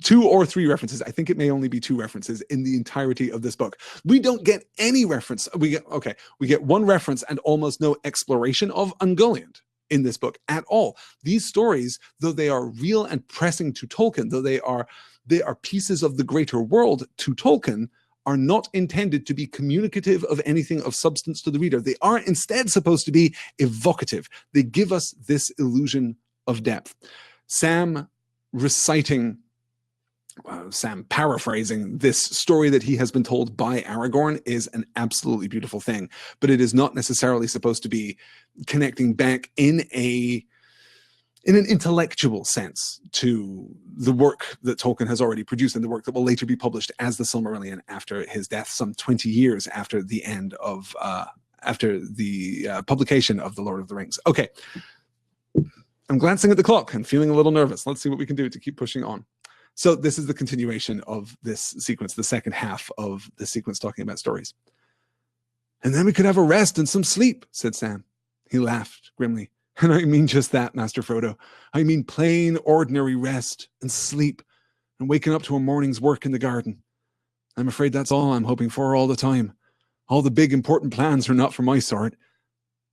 2 or 3 references. I think it may only be 2 references in the entirety of this book. We don't get any reference. We get 1 reference and almost no exploration of Ungoliant in this book at all. These stories, though they are real and pressing to Tolkien, though they are pieces of the greater world to Tolkien, are not intended to be communicative of anything of substance to the reader. They are instead supposed to be evocative. They give us this illusion of depth. Sam paraphrasing this story that he has been told by Aragorn is an absolutely beautiful thing, but it is not necessarily supposed to be connecting back in an intellectual sense to the work that Tolkien has already produced and the work that will later be published as the Silmarillion after his death, some 20 years after the end of publication of The Lord of the Rings. Okay, I'm glancing at the clock and feeling a little nervous. Let's see what we can do to keep pushing on. So this is the continuation of this sequence, the second half of the sequence talking about stories. "And then we could have a rest and some sleep," said Sam. He laughed grimly. "And I mean just that, Master Frodo. I mean plain, ordinary rest and sleep and waking up to a morning's work in the garden. I'm afraid that's all I'm hoping for all the time. All the big, important plans are not for my sort.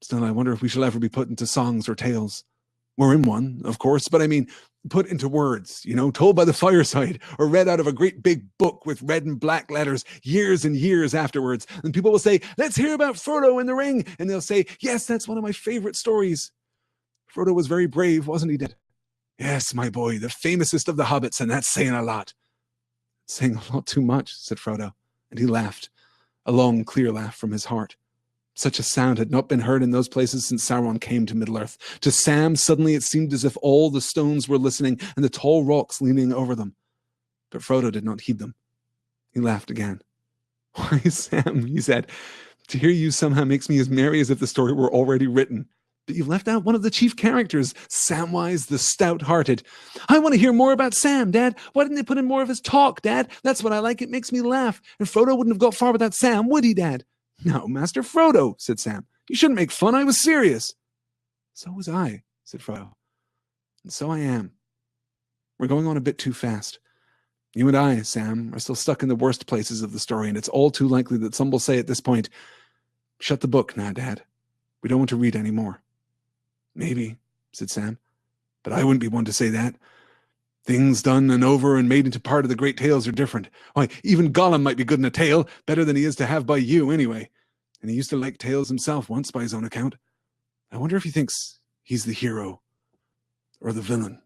Still, I wonder if we shall ever be put into songs or tales. We're in one, of course, but I mean put into words, told by the fireside or read out of a great big book with red and black letters years and years afterwards. And people will say, 'Let's hear about Frodo and the Ring.' And they'll say, 'Yes, that's one of my favorite stories. Frodo was very brave, wasn't he, Dad?' 'Yes, my boy, the famousest of the hobbits, and that's saying a lot.' 'Saying a lot too much,' said Frodo, and he laughed, a long, clear laugh from his heart. Such a sound had not been heard in those places since Sauron came to Middle-earth. To Sam, suddenly it seemed as if all the stones were listening and the tall rocks leaning over them. But Frodo did not heed them. He laughed again. 'Why, Sam,' he said, 'to hear you somehow makes me as merry as if the story were already written. But you've left out one of the chief characters, Samwise the Stout-Hearted. I want to hear more about Sam, Dad. Why didn't they put in more of his talk, Dad? That's what I like. It makes me laugh. And Frodo wouldn't have got far without Sam, would he, Dad?' 'No, Master Frodo,' said Sam. 'You shouldn't make fun. I was serious.' 'So was I,' said Frodo. 'And so I am. We're going on a bit too fast. You and I, Sam, are still stuck in the worst places of the story, and it's all too likely that some will say at this point, 'Shut the book now, Dad. We don't want to read any more.' 'Maybe,' said Sam, 'but I wouldn't be one to say that. Things done and over and made into part of the great tales are different. Why, even Gollum might be good in a tale, better than he is to have by you, anyway. And he used to like tales himself once, by his own account. I wonder if he thinks he's the hero or the villain.'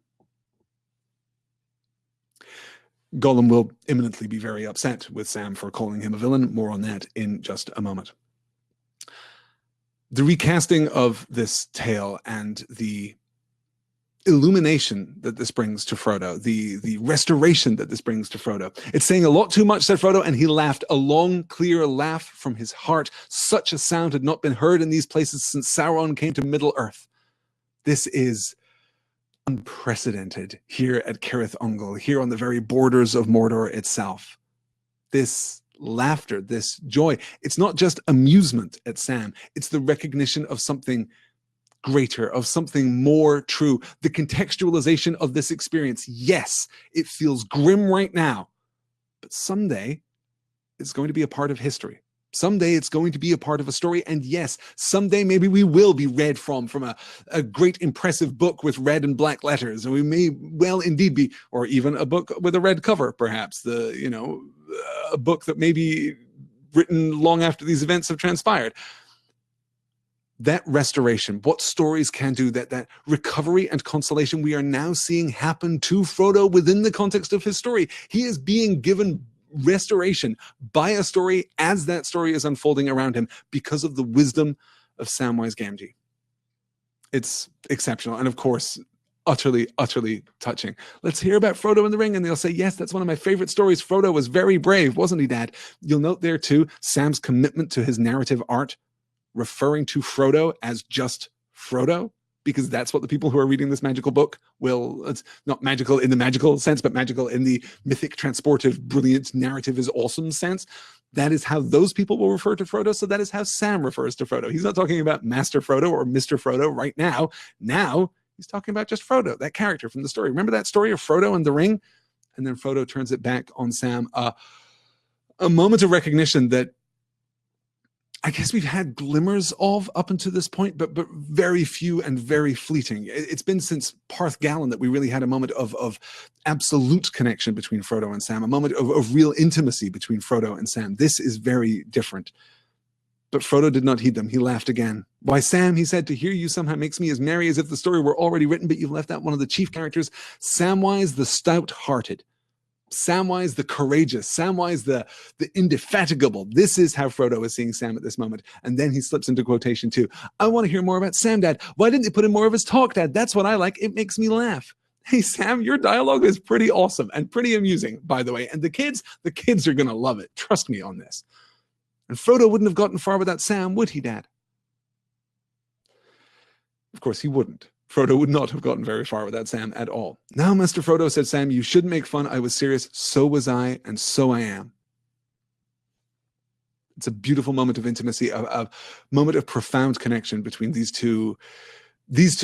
Gollum will imminently be very upset with Sam for calling him a villain. More on that in just a moment. The recasting of this tale and the illumination that this brings to Frodo, the restoration that this brings to Frodo. It's saying a lot too much, said Frodo, and he laughed, a long, clear laugh from his heart. Such a sound had not been heard in these places since Sauron came to Middle-earth. This is unprecedented here at Cirith Ungol, here on the very borders of Mordor itself. This laughter, this joy, it's not just amusement at Sam, it's the recognition of something greater, of something more true. The contextualization of this experience. Yes, it feels grim right now, but someday it's going to be a part of history. Someday it's going to be a part of a story. And yes, someday maybe we will be read from a great impressive book with red and black letters. And we may well indeed be, or even a book with a red cover, perhaps, a book that may be written long after these events have transpired. That restoration, what stories can do, that recovery and consolation we are now seeing happen to Frodo within the context of his story. He is being given restoration by a story as that story is unfolding around him because of the wisdom of Samwise Gamgee. It's exceptional. And of course, utterly, utterly touching. Let's hear about Frodo and the Ring. And they'll say, yes, that's one of my favorite stories. Frodo was very brave, wasn't he, Dad? You'll note there too, Sam's commitment to his narrative art, referring to Frodo as just Frodo, because that's what the people who are reading this magical book will, it's not magical in the magical sense, but magical in the mythic, transportive, brilliant, narrative is awesome sense. That is how those people will refer to Frodo. So that is how Sam refers to Frodo. He's not talking about Master Frodo or Mr. Frodo right now. Now he's talking about just Frodo, that character from the story. Remember that story of Frodo and the Ring? And then Frodo turns it back on Sam. A moment of recognition that I guess we've had glimmers of up until this point, but very few and very fleeting. It's been since Parth Galen that we really had a moment of absolute connection between Frodo and Sam, a moment of real intimacy between Frodo and Sam. This is very different. But Frodo did not heed them. He laughed again. "Why, Sam," he said, "to hear you somehow makes me as merry as if the story were already written, but you've left out one of the chief characters, Samwise the stout-hearted. Samwise the courageous, Samwise the indefatigable." This is how Frodo is seeing Sam at this moment. And then he slips into quotation too. "I want to hear more about Sam, Dad. Why didn't they put in more of his talk, Dad? That's what I like. It makes me laugh." Hey, Sam, your dialogue is pretty awesome and pretty amusing, by the way. And the kids are going to love it. Trust me on this. And Frodo wouldn't have gotten far without Sam, would he, Dad? Of course, he wouldn't. Frodo would not have gotten very far without Sam at all. "Now, Mr. Frodo," said Sam, "you shouldn't make fun. I was serious. So was I, and so I am." It's a beautiful moment of intimacy, a moment of profound connection between these two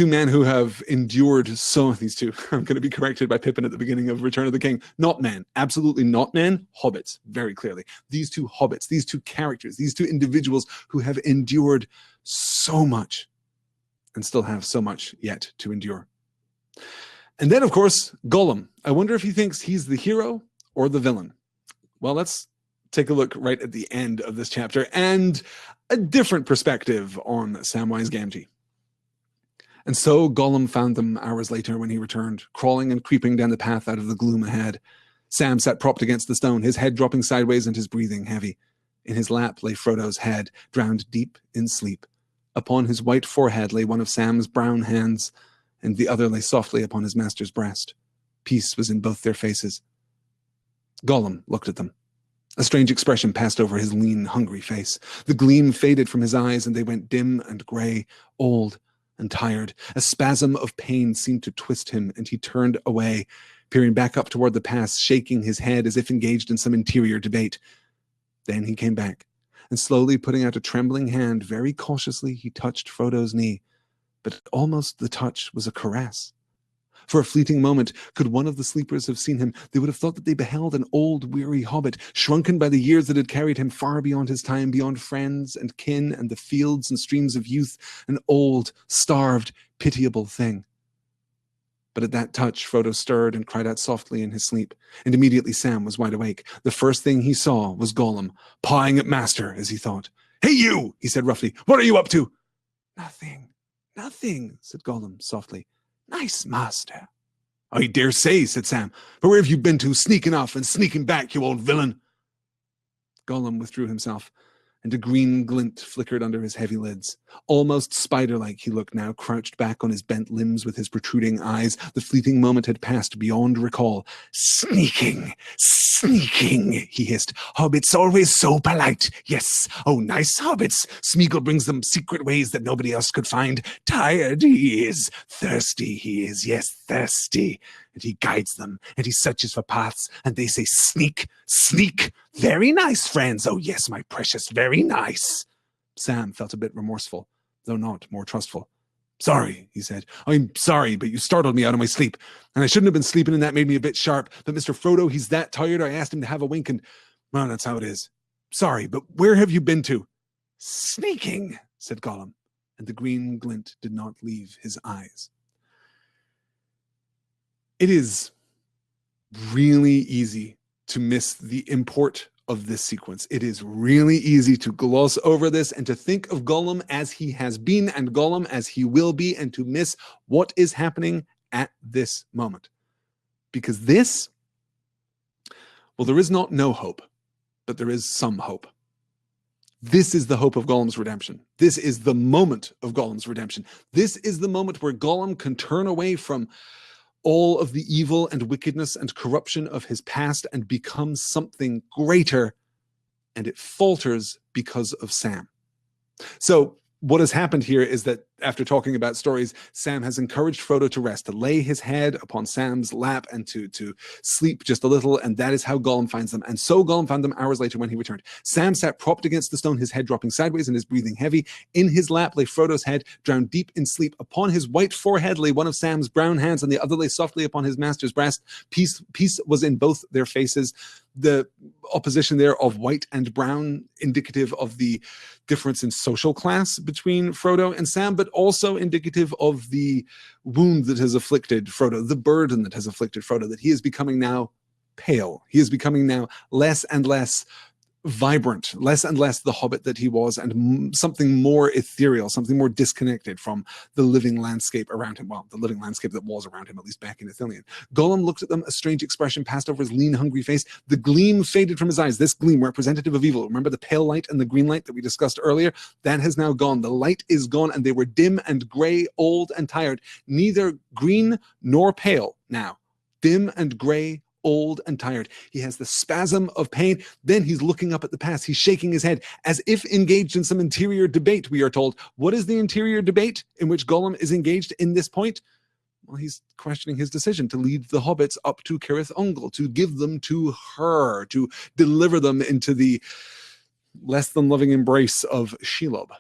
men who have endured these two. I'm going to be corrected by Pippin at the beginning of Return of the King. Not men, absolutely not men, hobbits, very clearly. These two hobbits, these two characters, these two individuals who have endured so much and still have so much yet to endure. And then, of course, Gollum. I wonder if he thinks he's the hero or the villain. Well, let's take a look right at the end of this chapter and a different perspective on Samwise Gamgee. "And so Gollum found them hours later when he returned, crawling and creeping down the path out of the gloom ahead. Sam sat propped against the stone, his head dropping sideways and his breathing heavy. In his lap lay Frodo's head, drowned deep in sleep. Upon his white forehead lay one of Sam's brown hands, and the other lay softly upon his master's breast. Peace was in both their faces. Gollum looked at them. A strange expression passed over his lean, hungry face. The gleam faded from his eyes, and they went dim and grey, old and tired. A spasm of pain seemed to twist him, and he turned away, peering back up toward the pass, shaking his head as if engaged in some interior debate. Then he came back, and slowly putting out a trembling hand, very cautiously he touched Frodo's knee. But almost the touch was a caress. For a fleeting moment, could one of the sleepers have seen him, they would have thought that they beheld an old, weary hobbit, shrunken by the years that had carried him far beyond his time, beyond friends and kin and the fields and streams of youth, an old, starved, pitiable thing. But at that touch, Frodo stirred and cried out softly in his sleep, and immediately Sam was wide awake. The first thing he saw was Gollum, pawing at Master, as he thought. "Hey, you!" he said roughly. "What are you up to?" Nothing, said Gollum softly. "Nice, Master." "I dare say," said Sam. "But where have you been to, sneaking off and sneaking back, you old villain?" Gollum withdrew himself, and a green glint flickered under his heavy lids. Almost spider-like he looked now, crouched back on his bent limbs with his protruding eyes. The fleeting moment had passed beyond recall. Sneaking, he hissed. "Hobbits always so polite. Yes, oh, nice hobbits. Smeagol brings them secret ways that nobody else could find. Tired he is, thirsty he is, yes, thirsty. And he guides them, and he searches for paths, and they say, 'Sneak, sneak. Very nice, friends. Oh, yes, my precious, very nice.'" Sam felt a bit remorseful, though not more trustful. "Sorry," he said. "I'm sorry, but you startled me out of my sleep. And I shouldn't have been sleeping, and that made me a bit sharp. But Mr. Frodo, he's that tired, I asked him to have a wink, and, well, that's how it is. Sorry, but where have you been to?" "Sneaking," said Gollum, and the green glint did not leave his eyes. It is really easy to miss the import of this sequence. It is really easy to gloss over this and to think of Gollum as he has been and Gollum as he will be, and to miss what is happening at this moment. Because this, well, there is not no hope, but there is some hope. This is the hope of Gollum's redemption. This is the moment of Gollum's redemption. This is the moment where Gollum can turn away from all of the evil and wickedness and corruption of his past and become something greater, and it falters because of Sam. So what has happened here is that after talking about stories, Sam has encouraged Frodo to rest, to lay his head upon Sam's lap and to sleep just a little, and that is how Gollum finds them. And so Gollum found them hours later when he returned. Sam sat propped against the stone, his head dropping sideways and his breathing heavy. In his lap lay Frodo's head, drowned deep in sleep. Upon his white forehead lay one of Sam's brown hands, and the other lay softly upon his master's breast. Peace was in both their faces. The opposition there of white and brown, indicative of the difference in social class between Frodo and Sam, but also indicative of the wound that has afflicted Frodo, the burden that has afflicted Frodo, that he is becoming now pale. He is becoming now less and less vibrant, less and less the hobbit that he was, and something more ethereal, something more disconnected from the living landscape around him. Well, the living landscape that was around him, at least back in Ithilien. Gollum looked at them, a strange expression passed over his lean, hungry face. The gleam faded from his eyes, this gleam representative of evil. Remember the pale light and the green light that we discussed earlier? That has now gone. The light is gone, and they were dim and gray, old and tired. Neither green nor pale now. Dim and gray, old and tired. He has the spasm of pain. Then he's looking up at the past. He's shaking his head as if engaged in some interior debate, we are told. What is the interior debate in which Gollum is engaged in this point? Well, he's questioning his decision to lead the hobbits up to Cirith Ungol, to give them to her, to deliver them into the less than loving embrace of Shelob.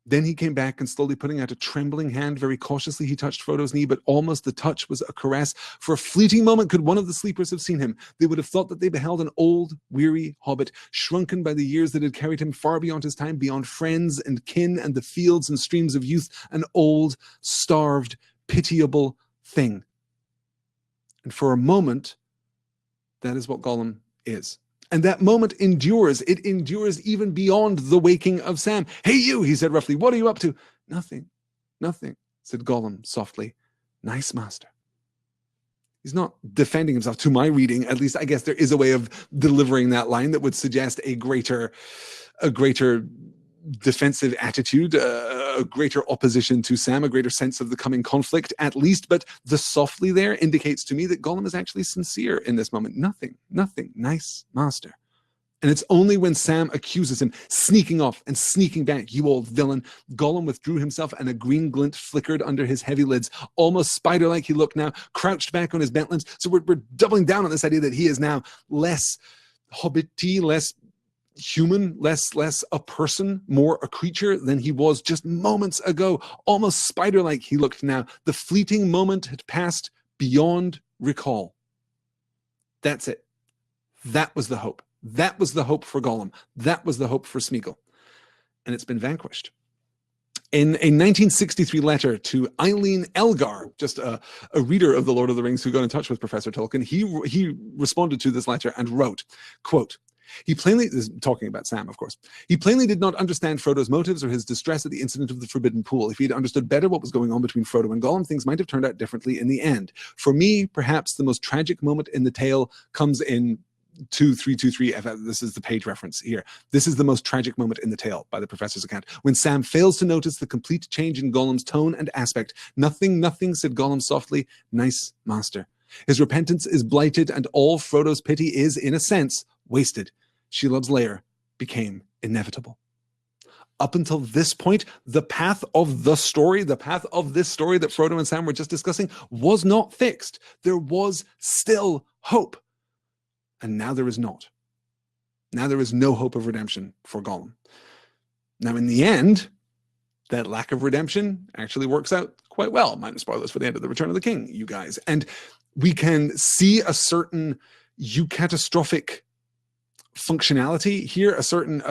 Then he came back and slowly putting out a trembling hand, very cautiously he touched Frodo's knee, but almost the touch was a caress. For a fleeting moment could one of the sleepers have seen him. They would have thought that they beheld an old, weary hobbit, shrunken by the years that had carried him far beyond his time, beyond friends and kin and the fields and streams of youth, an old, starved, pitiable thing. And for a moment, that is what Gollum is. And that moment endures. It endures even beyond the waking of Sam. Hey, you, he said roughly, what are you up to? Nothing, said Gollum softly. Nice, master. He's not defending himself, to my reading. At least I guess there is a way of delivering that line that would suggest a greater defensive attitude, a greater opposition to Sam, a greater sense of the coming conflict at least. But the softly there indicates to me that Gollum is actually sincere in this moment. Nothing, nice, master. And it's only when Sam accuses him, sneaking off and sneaking back, you old villain, Gollum withdrew himself and a green glint flickered under his heavy lids. Almost spider-like he looked now, crouched back on his bent limbs. So we're doubling down on this idea that he is now less hobbity, less human, less a person, more a creature than he was just moments ago. Almost spider-like he looked now. The fleeting moment had passed beyond recall. That's it. That was the hope. That was the hope for Gollum. That was the hope for Smeagol. And it's been vanquished. In a 1963 letter to Eileen Elgar, just a reader of The Lord of the Rings who got in touch with Professor Tolkien, he responded to this letter and wrote, quote, he plainly, this is talking about Sam, of course, he plainly did not understand Frodo's motives or his distress at the incident of the Forbidden Pool. If he had understood better what was going on between Frodo and Gollum, things might have turned out differently in the end. For me, perhaps the most tragic moment in the tale comes in 2323. This is the page reference here. This is the most tragic moment in the tale by the professor's account. When Sam fails to notice the complete change in Gollum's tone and aspect. Nothing, said Gollum softly. Nice, master. His repentance is blighted and all Frodo's pity is, in a sense, wasted. Shelob's lair became inevitable. Up until this point, the path of the story, the path of this story that Frodo and Sam were just discussing was not fixed. There was still hope. And now there is not. Now there is no hope of redemption for Gollum. Now in the end, that lack of redemption actually works out quite well. Minor spoilers for the end of The Return of the King, you guys. And we can see a certain eucatastrophic functionality here, a certain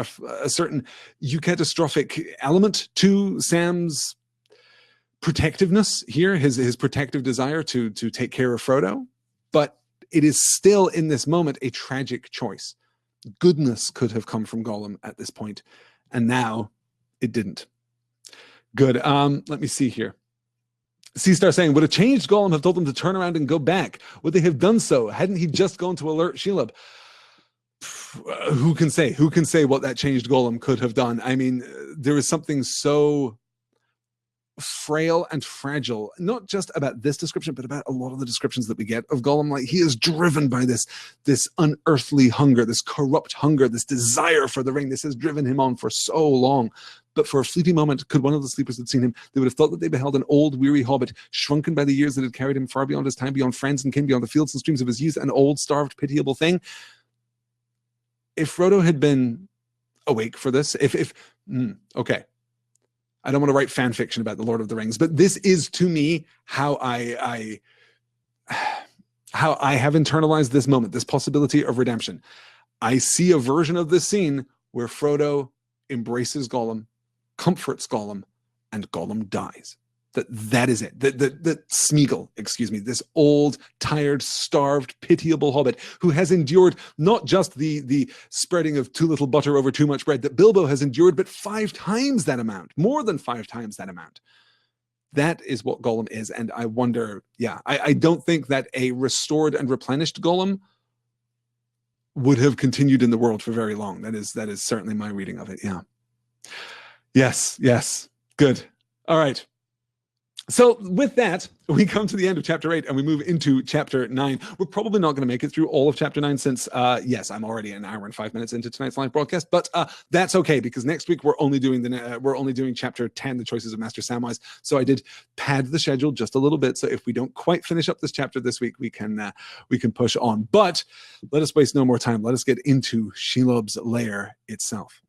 eucatastrophic element to Sam's protectiveness here, his protective desire to take care of Frodo. But it is still in this moment a tragic choice. Goodness could have come from Gollum at this point, and now it didn't. Good. Let me see here. Seastar saying, would a changed Gollum have told them to turn around and go back? Would they have done so? Hadn't he just gone to alert Shelob? Who can say? Who can say what that changed Gollum could have done? I mean, there is something so frail and fragile, not just about this description, but about a lot of the descriptions that we get of Gollum. Like, he is driven by this unearthly hunger, this corrupt hunger, this desire for the ring. This has driven him on for so long. But for a fleeting moment, could one of the sleepers have seen him, they would have thought that they beheld an old, weary hobbit, shrunken by the years that had carried him far beyond his time, beyond friends and kin, beyond the fields and streams of his youth, an old, starved, pitiable thing. If Frodo had been awake for this, okay, I don't want to write fan fiction about the Lord of the Rings, but this is, to me, how I have internalized this moment, this possibility of redemption. I see a version of this scene where Frodo embraces Gollum, comforts Gollum, and Gollum dies. That is it. That Smeagol, this old, tired, starved, pitiable hobbit who has endured not just the spreading of too little butter over too much bread that Bilbo has endured, but 5 times that amount, more than 5 times that amount. That is what Gollum is. And I wonder, I don't think that a restored and replenished Gollum would have continued in the world for very long. That is certainly my reading of it. Yeah. Yes. Good. All right. So with that, we come to the end of chapter 8 and we move into chapter 9. We're probably not going to make it through all of chapter 9 since, yes, I'm already an hour and 5 minutes into tonight's live broadcast, but that's okay because next week we're only doing chapter 10, the choices of Master Samwise. So I did pad the schedule just a little bit. So if we don't quite finish up this chapter this week, we can push on. But let us waste no more time. Let us get into Shelob's lair itself.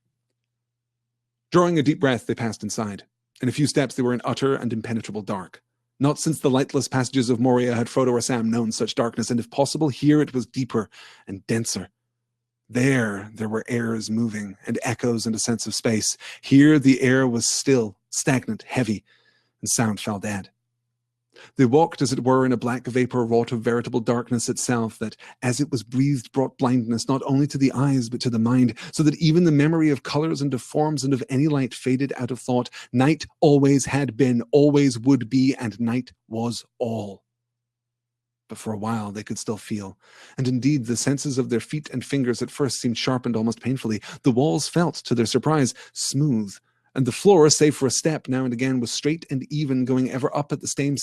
Drawing a deep breath, they passed inside. In a few steps, they were in utter and impenetrable dark. Not since the lightless passages of Moria had Frodo or Sam known such darkness, and if possible, here it was deeper and denser. There were airs moving, and echoes and a sense of space. Here, the air was still, stagnant, heavy, and sound fell dead. They walked, as it were, in a black vapor wrought of veritable darkness itself that, as it was breathed, brought blindness not only to the eyes but to the mind, so that even the memory of colors and of forms and of any light faded out of thought. Night always had been, always would be, and night was all. But for a while they could still feel, and indeed the senses of their feet and fingers at first seemed sharpened almost painfully. The walls felt, to their surprise, smooth, and the floor, save for a step now and again, was straight and even, going ever up at the same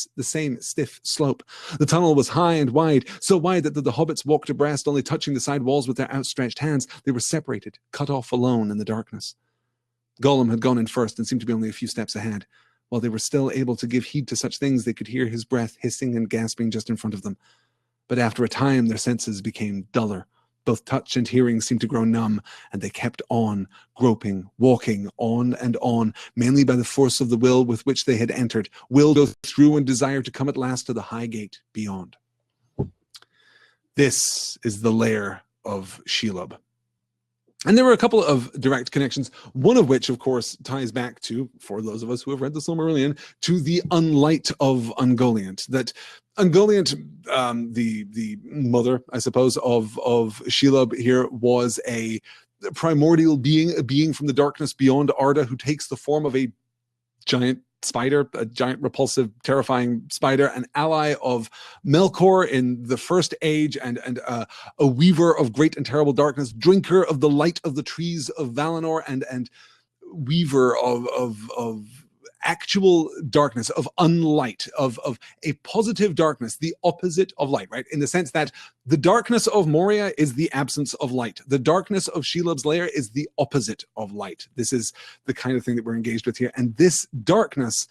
stiff slope. The tunnel was high and wide, so wide that the hobbits walked abreast, only touching the side walls with their outstretched hands. They were separated, cut off alone in the darkness. Gollum had gone in first and seemed to be only a few steps ahead. While they were still able to give heed to such things, they could hear his breath hissing and gasping just in front of them. But after a time, their senses became duller. Both touch and hearing seemed to grow numb, and they kept on, groping, walking on and on, mainly by the force of the will with which they had entered, will go through and desire to come at last to the high gate beyond. This is the lair of Shelob. And there were a couple of direct connections, one of which, of course, ties back to, for those of us who have read the Silmarillion, to the unlight of Ungoliant. That Ungoliant, the mother, I suppose, of Shelob here, was a primordial being, a being from the darkness beyond Arda, who takes the form of a giant spider, a giant, repulsive, terrifying spider, an ally of Melkor in the First Age, and a weaver of great and terrible darkness, drinker of the light of the trees of Valinor, and weaver of actual darkness, of unlight, of a positive darkness, the opposite of light, right? In the sense that the darkness of Moria is the absence of light. The darkness of Shelob's lair is the opposite of light. This is the kind of thing that we're engaged with here. And this darkness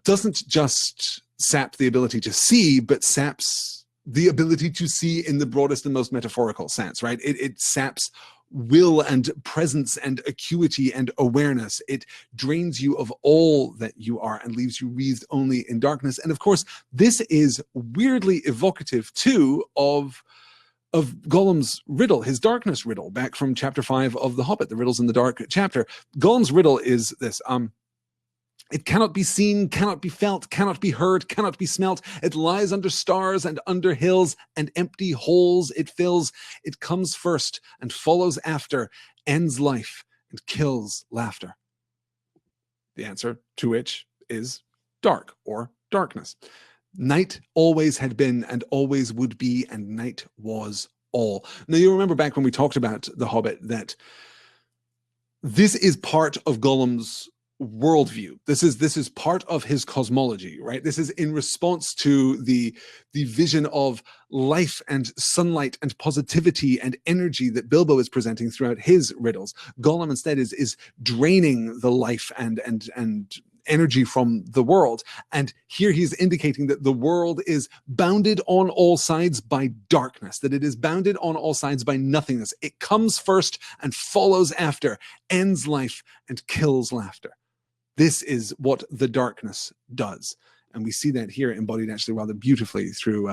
doesn't just sap the ability to see, but saps the ability to see in the broadest and most metaphorical sense, right? It saps will and presence and acuity and awareness. It drains you of all that you are and leaves you wreathed only in darkness. And of course, this is weirdly evocative too of Gollum's riddle, his darkness riddle, back from chapter 5 of The Hobbit, the Riddles in the Dark chapter. Gollum's riddle is this: it cannot be seen, cannot be felt, cannot be heard, cannot be smelt. It lies under stars and under hills, and empty holes it fills. It comes first and follows after, ends life and kills laughter. The answer to which is dark, or darkness. Night always had been and always would be, and night was all. Now, you remember back when we talked about The Hobbit that this is part of Gollum's worldview. This is part of his cosmology, right? This is in response to the vision of life and sunlight and positivity and energy that Bilbo is presenting throughout his riddles. Gollum instead is draining the life and energy from the world. And here he's indicating that the world is bounded on all sides by darkness, that it is bounded on all sides by nothingness. It comes first and follows after, ends life and kills laughter. This is what the darkness does. And we see that here embodied actually rather beautifully through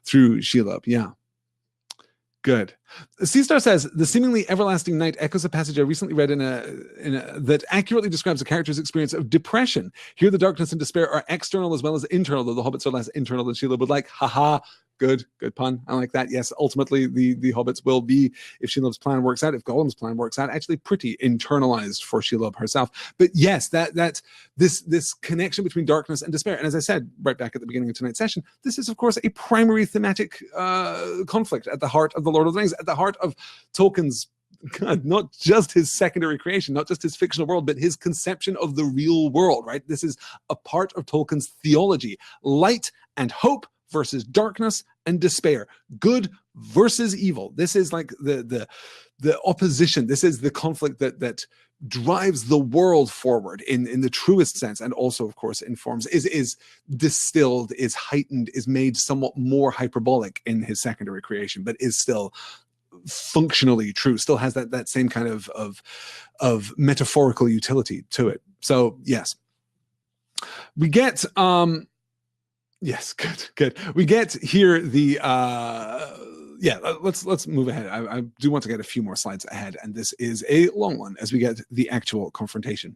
Shelob. Yeah. Good. Seastar says, the seemingly everlasting night echoes a passage I recently read that accurately describes a character's experience of depression. Here the darkness and despair are external as well as internal, though the hobbits are less internal than Shelob would like. Haha. Good pun. I like that. Yes, ultimately the hobbits will be, if Shelob's plan works out, if Gollum's plan works out, actually pretty internalized for Shelob herself. But yes, that this connection between darkness and despair. And as I said right back at the beginning of tonight's session, this is of course a primary thematic conflict at the heart of the Lord of the Rings, at the heart of Tolkien's, God, not just his secondary creation, not just his fictional world, but his conception of the real world, right? This is a part of Tolkien's theology. Light and hope versus darkness and despair. Good versus evil. This is like the opposition. This is the conflict that drives the world forward in the truest sense, and also, of course, informs, is distilled, is heightened, is made somewhat more hyperbolic in his secondary creation, but is still functionally true, still has that same kind of metaphorical utility to it. So yes, we get yes, good. We get here the let's move ahead. I do want to get a few more slides ahead, and this is a long one as we get the actual confrontation.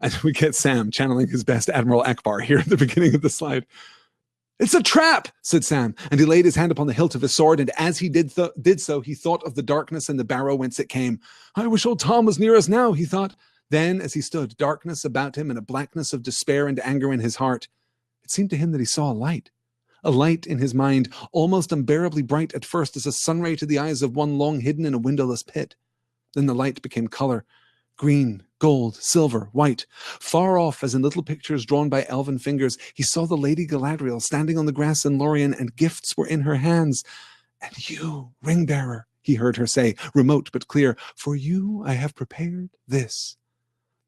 And we get Sam channeling his best Admiral Akbar here at the beginning of the slide. "It's a trap," said Sam, and he laid his hand upon the hilt of his sword, and as he did so, he thought of the darkness and the barrow whence it came. "I wish old Tom was near us now," he thought. Then, as he stood, darkness about him and a blackness of despair and anger in his heart, it seemed to him that he saw a light in his mind, almost unbearably bright at first as a sunray to the eyes of one long hidden in a windowless pit. Then the light became color, green, gold, silver, white. Far off, as in little pictures drawn by elven fingers, he saw the Lady Galadriel standing on the grass in Lorien, and gifts were in her hands. "And you, ring-bearer," he heard her say, remote but clear, "for you I have prepared this."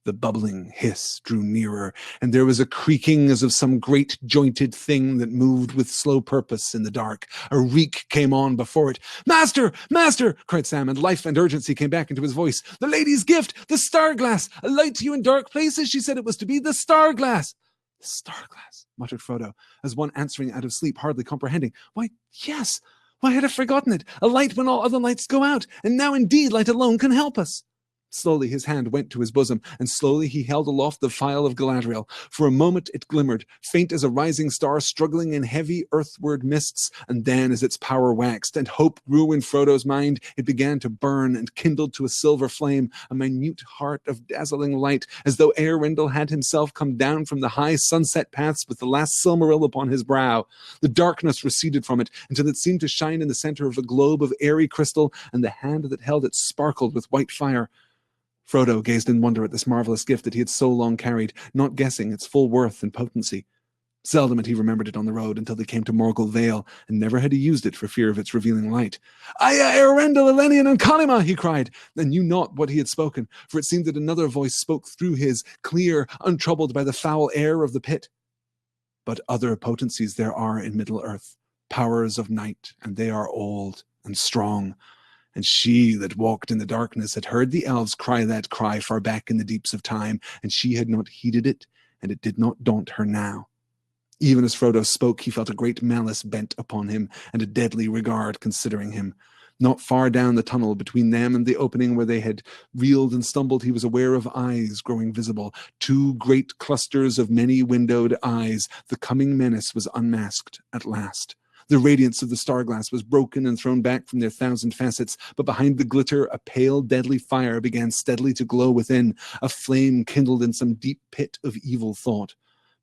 The bubbling hiss drew nearer, and there was a creaking as of some great jointed thing that moved with slow purpose in the dark. A reek came on before it. "Master! Master!" cried Sam, and life and urgency came back into his voice. "The lady's gift! The star-glass! A light to you in dark places! She said it was to be the star-glass!" "The star-glass," muttered Frodo, as one answering out of sleep, hardly comprehending. "Why, yes! Why had I forgotten it? A light when all other lights go out, and now indeed light alone can help us." Slowly his hand went to his bosom, and slowly he held aloft the phial of Galadriel. For a moment it glimmered, faint as a rising star struggling in heavy earthward mists, and then as its power waxed, and hope grew in Frodo's mind, it began to burn and kindled to a silver flame, a minute heart of dazzling light, as though Eärendil had himself come down from the high sunset paths with the last Silmaril upon his brow. The darkness receded from it, until it seemed to shine in the center of a globe of airy crystal, and the hand that held it sparkled with white fire. Frodo gazed in wonder at this marvelous gift that he had so long carried, not guessing its full worth and potency. Seldom had he remembered it on the road until they came to Morgul Vale, and never had he used it for fear of its revealing light. "Aya Eärendil, Elenion, and Kalima!" he cried, and knew not what he had spoken, for it seemed that another voice spoke through his, clear, untroubled by the foul air of the pit. "But other potencies there are in Middle-earth, powers of night, and they are old and strong. And she that walked in the darkness had heard the elves cry that cry far back in the deeps of time, and she had not heeded it, and it did not daunt her now." Even as Frodo spoke, he felt a great malice bent upon him, and a deadly regard considering him. Not far down the tunnel between them and the opening where they had reeled and stumbled, he was aware of eyes growing visible, 2 great clusters of many-windowed eyes. The coming menace was unmasked at last. The radiance of the star-glass was broken and thrown back from their 1,000 facets, but behind the glitter a pale, deadly fire began steadily to glow within, a flame kindled in some deep pit of evil thought.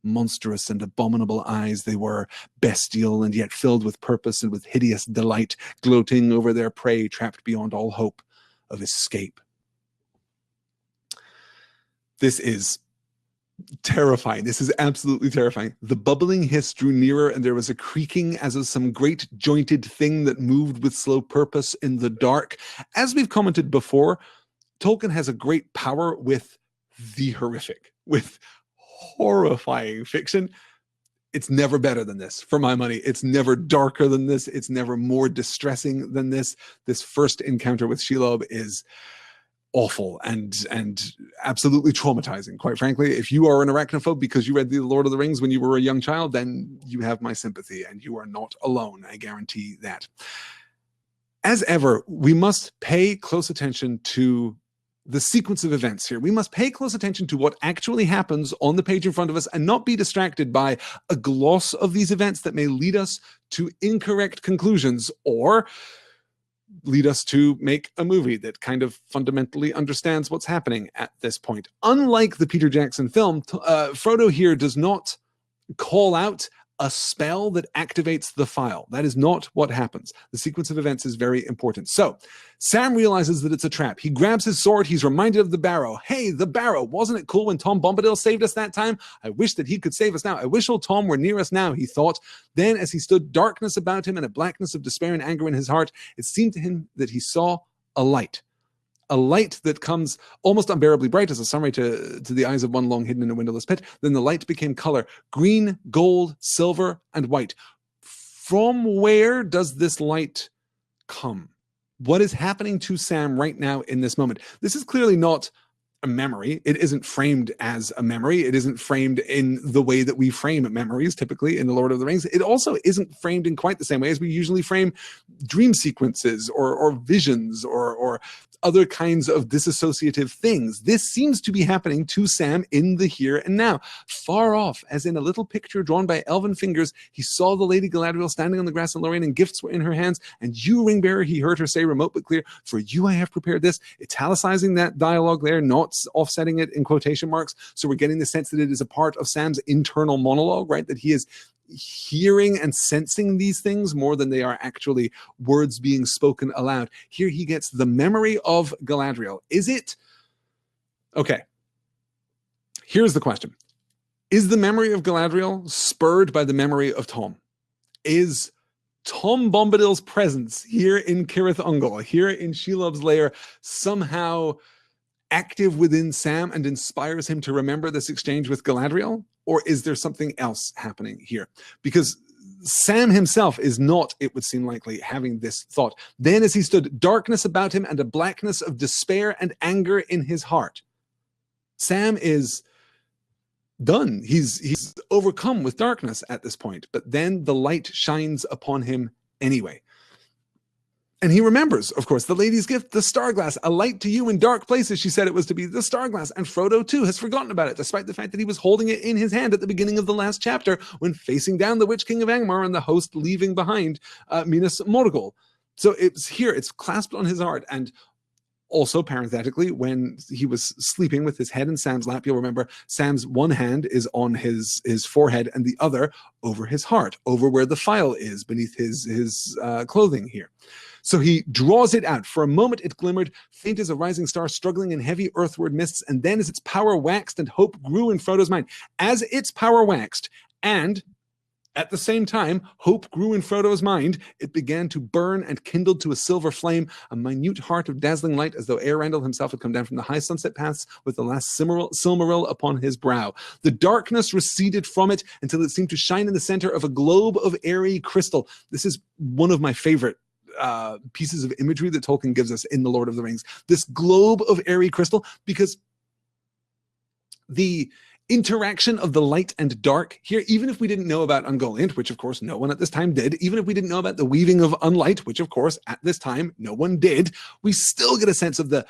Monstrous and abominable eyes they were, bestial and yet filled with purpose and with hideous delight, gloating over their prey trapped beyond all hope of escape. This is Terrifying. This is absolutely terrifying. The bubbling hiss drew nearer, and there was a creaking as of some great jointed thing that moved with slow purpose in the dark. As we've commented before, Tolkien has a great power with the horrific, with horrifying fiction. It's never better than this, for my money. It's never darker than this. It's never more distressing than this. This first encounter with Shelob is awful and absolutely traumatizing, quite frankly. If you are an arachnophobe because you read The Lord of the Rings when you were a young child, then you have my sympathy, and you are not alone. I guarantee that. As ever, we must pay close attention to the sequence of events here. We must pay close attention to what actually happens on the page in front of us and not be distracted by a gloss of these events that may lead us to incorrect conclusions or lead us to make a movie that kind of fundamentally understands what's happening at this point. Unlike the Peter Jackson film, Frodo here does not call out a spell that activates the phial. That is not what happens. The sequence of events is very important. So Sam realizes that it's a trap. He grabs his sword. He's reminded of the barrow. Hey, the barrow. Wasn't it cool when Tom Bombadil saved us that time? I wish that he could save us now. I wish old Tom were near us now, he thought. Then as he stood, darkness about him and a blackness of despair and anger in his heart, it seemed to him that he saw a light. A light that comes almost unbearably bright as a summary to the eyes of one long hidden in a windowless pit. Then the light became color, green, gold, silver, and white. From where does this light come? What is happening to Sam right now in this moment? This is clearly not a memory. It isn't framed as a memory. It isn't framed in the way that we frame memories typically in The Lord of the Rings. It also isn't framed in quite the same way as we usually frame dream sequences or visions or other kinds of disassociative things. This seems to be happening to Sam in the here and now. Far off, as in a little picture drawn by elven fingers, he saw the Lady Galadriel standing on the grass in Lorraine, and gifts were in her hands. And you, ring bearer, he heard her say, remote but clear, for you I have prepared this. Italicizing that dialogue there, not offsetting it in quotation marks. So we're getting the sense that it is a part of Sam's internal monologue, right? That he is hearing and sensing these things more than they are actually words being spoken aloud. Here he gets the memory of Galadriel. Is it? Okay. Here's the question. Is the memory of Galadriel spurred by the memory of Tom? Is Tom Bombadil's presence here in Cirith Ungol, here in Shelob's lair, somehow active within Sam and inspires him to remember this exchange with Galadriel? Or is there something else happening here? Because Sam himself is not, it would seem likely, having this thought. Then as he stood, darkness about him and a blackness of despair and anger in his heart. Sam is done. He's overcome with darkness at this point. But then the light shines upon him anyway. And he remembers, of course, the lady's gift, the Starglass, a light to you in dark places. She said it was to be the Starglass. And Frodo, too, has forgotten about it, despite the fact that he was holding it in his hand at the beginning of the last chapter when facing down the Witch King of Angmar and the host leaving behind Minas Morgul. So it's here, it's clasped on his heart. And also, parenthetically, when he was sleeping with his head in Sam's lap, you'll remember Sam's one hand is on his forehead and the other over his heart, over where the phial is beneath his clothing here. So he draws it out. For a moment it glimmered, faint as a rising star struggling in heavy earthward mists, and then as its power waxed and hope grew in Frodo's mind. As its power waxed, and at the same time, hope grew in Frodo's mind, it began to burn and kindled to a silver flame, a minute heart of dazzling light, as though Eärendil himself had come down from the high sunset paths with the last Silmaril upon his brow. The darkness receded from it until it seemed to shine in the center of a globe of airy crystal. This is one of my favorite pieces of imagery that Tolkien gives us in The Lord of the Rings. This globe of airy crystal, because the interaction of the light and dark here, even if we didn't know about Ungoliant, which of course no one at this time did, even if we didn't know about the weaving of Unlight, which of course at this time no one did, we still get a sense of the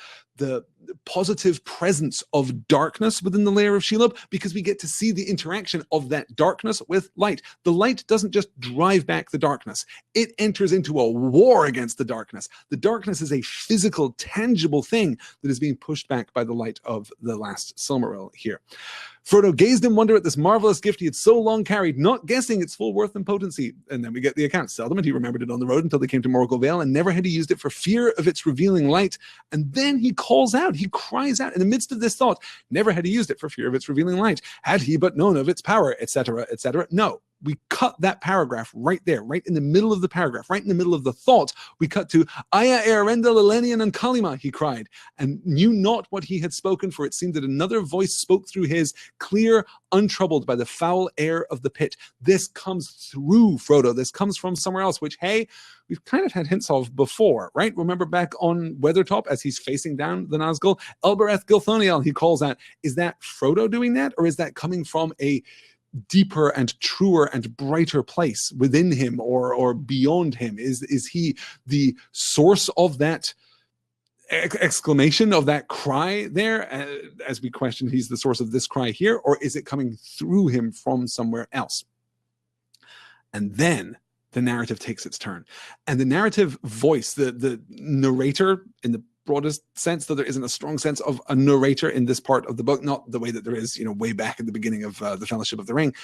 positive presence of darkness within the layer of Shelob, because we get to see the interaction of that darkness with light. The light doesn't just drive back the darkness. It enters into a war against the darkness. The darkness is a physical, tangible thing that is being pushed back by the light of the last Silmaril here. Frodo gazed in wonder at this marvelous gift he had so long carried, not guessing its full worth and potency. And then we get the account. Seldom had he remembered it on the road until they came to Morgul Vale, and never had he used it for fear of its revealing light. And then he calls out. he cries out in the midst of this thought. Never had he used it for fear of its revealing light, had he but known of its power, etc., etc. No, we cut that paragraph right there, right in the middle of the paragraph, right in the middle of the thought. We cut to, Aya Earendel Elenian and Kalima, he cried, and knew not what he had spoken, for it seemed that another voice spoke through his, clear, untroubled by the foul air of the pit. This comes through Frodo. This comes from somewhere else, which, hey, we've kind of had hints of before, right? Remember back on Weathertop as he's facing down the Nazgul? Elbereth Gilthoniel, he calls out. Is that Frodo doing that? Or is that coming from a deeper and truer and brighter place within him or beyond him? Is he the source of that exclamation, of that cry there? As we question, he's the source of this cry here, or is it coming through him from somewhere else? And then the narrative takes its turn. And the narrative voice, the narrator in the broadest sense, though there isn't a strong sense of a narrator in this part of the book, not the way that there is, way back at the beginning of the Fellowship of the Ring.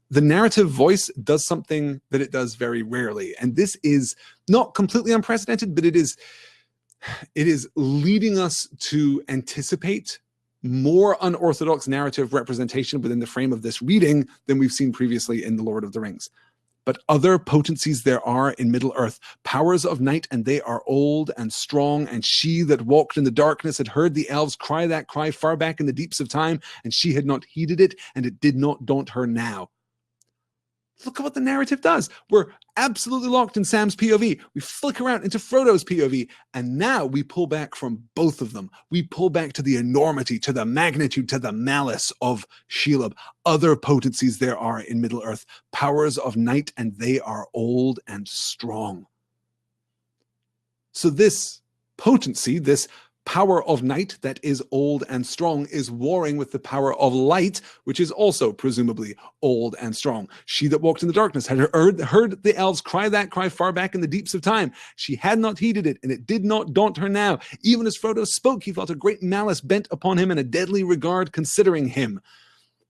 The narrative voice does something that it does very rarely. And this is not completely unprecedented, but it is leading us to anticipate more unorthodox narrative representation within the frame of this reading than we've seen previously in The Lord of the Rings. But other potencies there are in Middle-earth, powers of night, and they are old and strong, and she that walked in the darkness had heard the elves cry that cry far back in the deeps of time, and she had not heeded it, and it did not daunt her now. Look at what the narrative does. We're absolutely locked in Sam's POV. We flick around into Frodo's POV, and now we pull back from both of them. We pull back to the enormity, to the magnitude, to the malice of Shelob. Other potencies there are in Middle-earth, powers of night, and they are old and strong. So this potency, this power of night that is old and strong, is warring with the power of light, which is also presumably old and strong. She that walked in the darkness had heard the elves cry that cry far back in the deeps of time. She had not heeded it, and it did not daunt her now. Even as Frodo spoke, he felt a great malice bent upon him and a deadly regard considering him.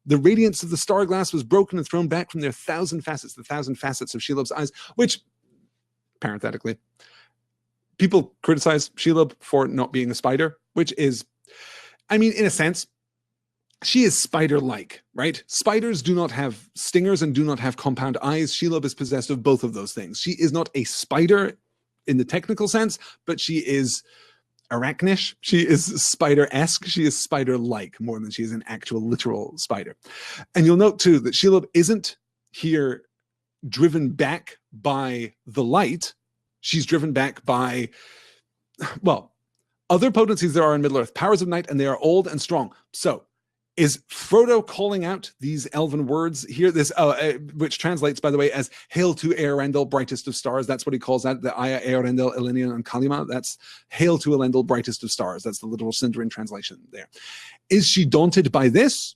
The radiance of the star glass was broken and thrown back from their thousand facets, the thousand facets of Shelob's eyes, which, parenthetically, people criticize Shelob for not being a spider, which is, in a sense, she is spider-like, right? Spiders do not have stingers and do not have compound eyes. Shelob is possessed of both of those things. She is not a spider in the technical sense, but she is arachnish. She is spider-esque. She is spider-like more than she is an actual literal spider. And you'll note, too, that Shelob isn't here driven back by the light. She's driven back by, other potencies there are in Middle-earth, powers of night, and they are old and strong. So, is Frodo calling out these elven words here? This, which translates, by the way, as "Hail to Earendel, brightest of stars." That's what he calls that. The Aya Earendel Elenian and Kalima. That's "Hail to Elendil, brightest of stars." That's the literal Sindarin translation there. Is she daunted by this?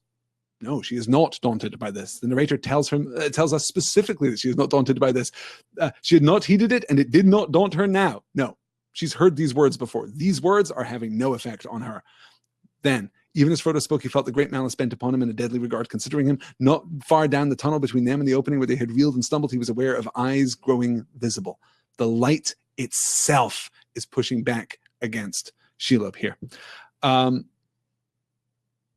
No, she is not daunted by this. The narrator tells us specifically that she is not daunted by this. She had not heeded it, and it did not daunt her now. No, she's heard these words before. These words are having no effect on her. Then, even as Frodo spoke, he felt the great malice bent upon him and a deadly regard considering him. Not far down the tunnel between them and the opening where they had reeled and stumbled, he was aware of eyes growing visible. The light itself is pushing back against Shelob here.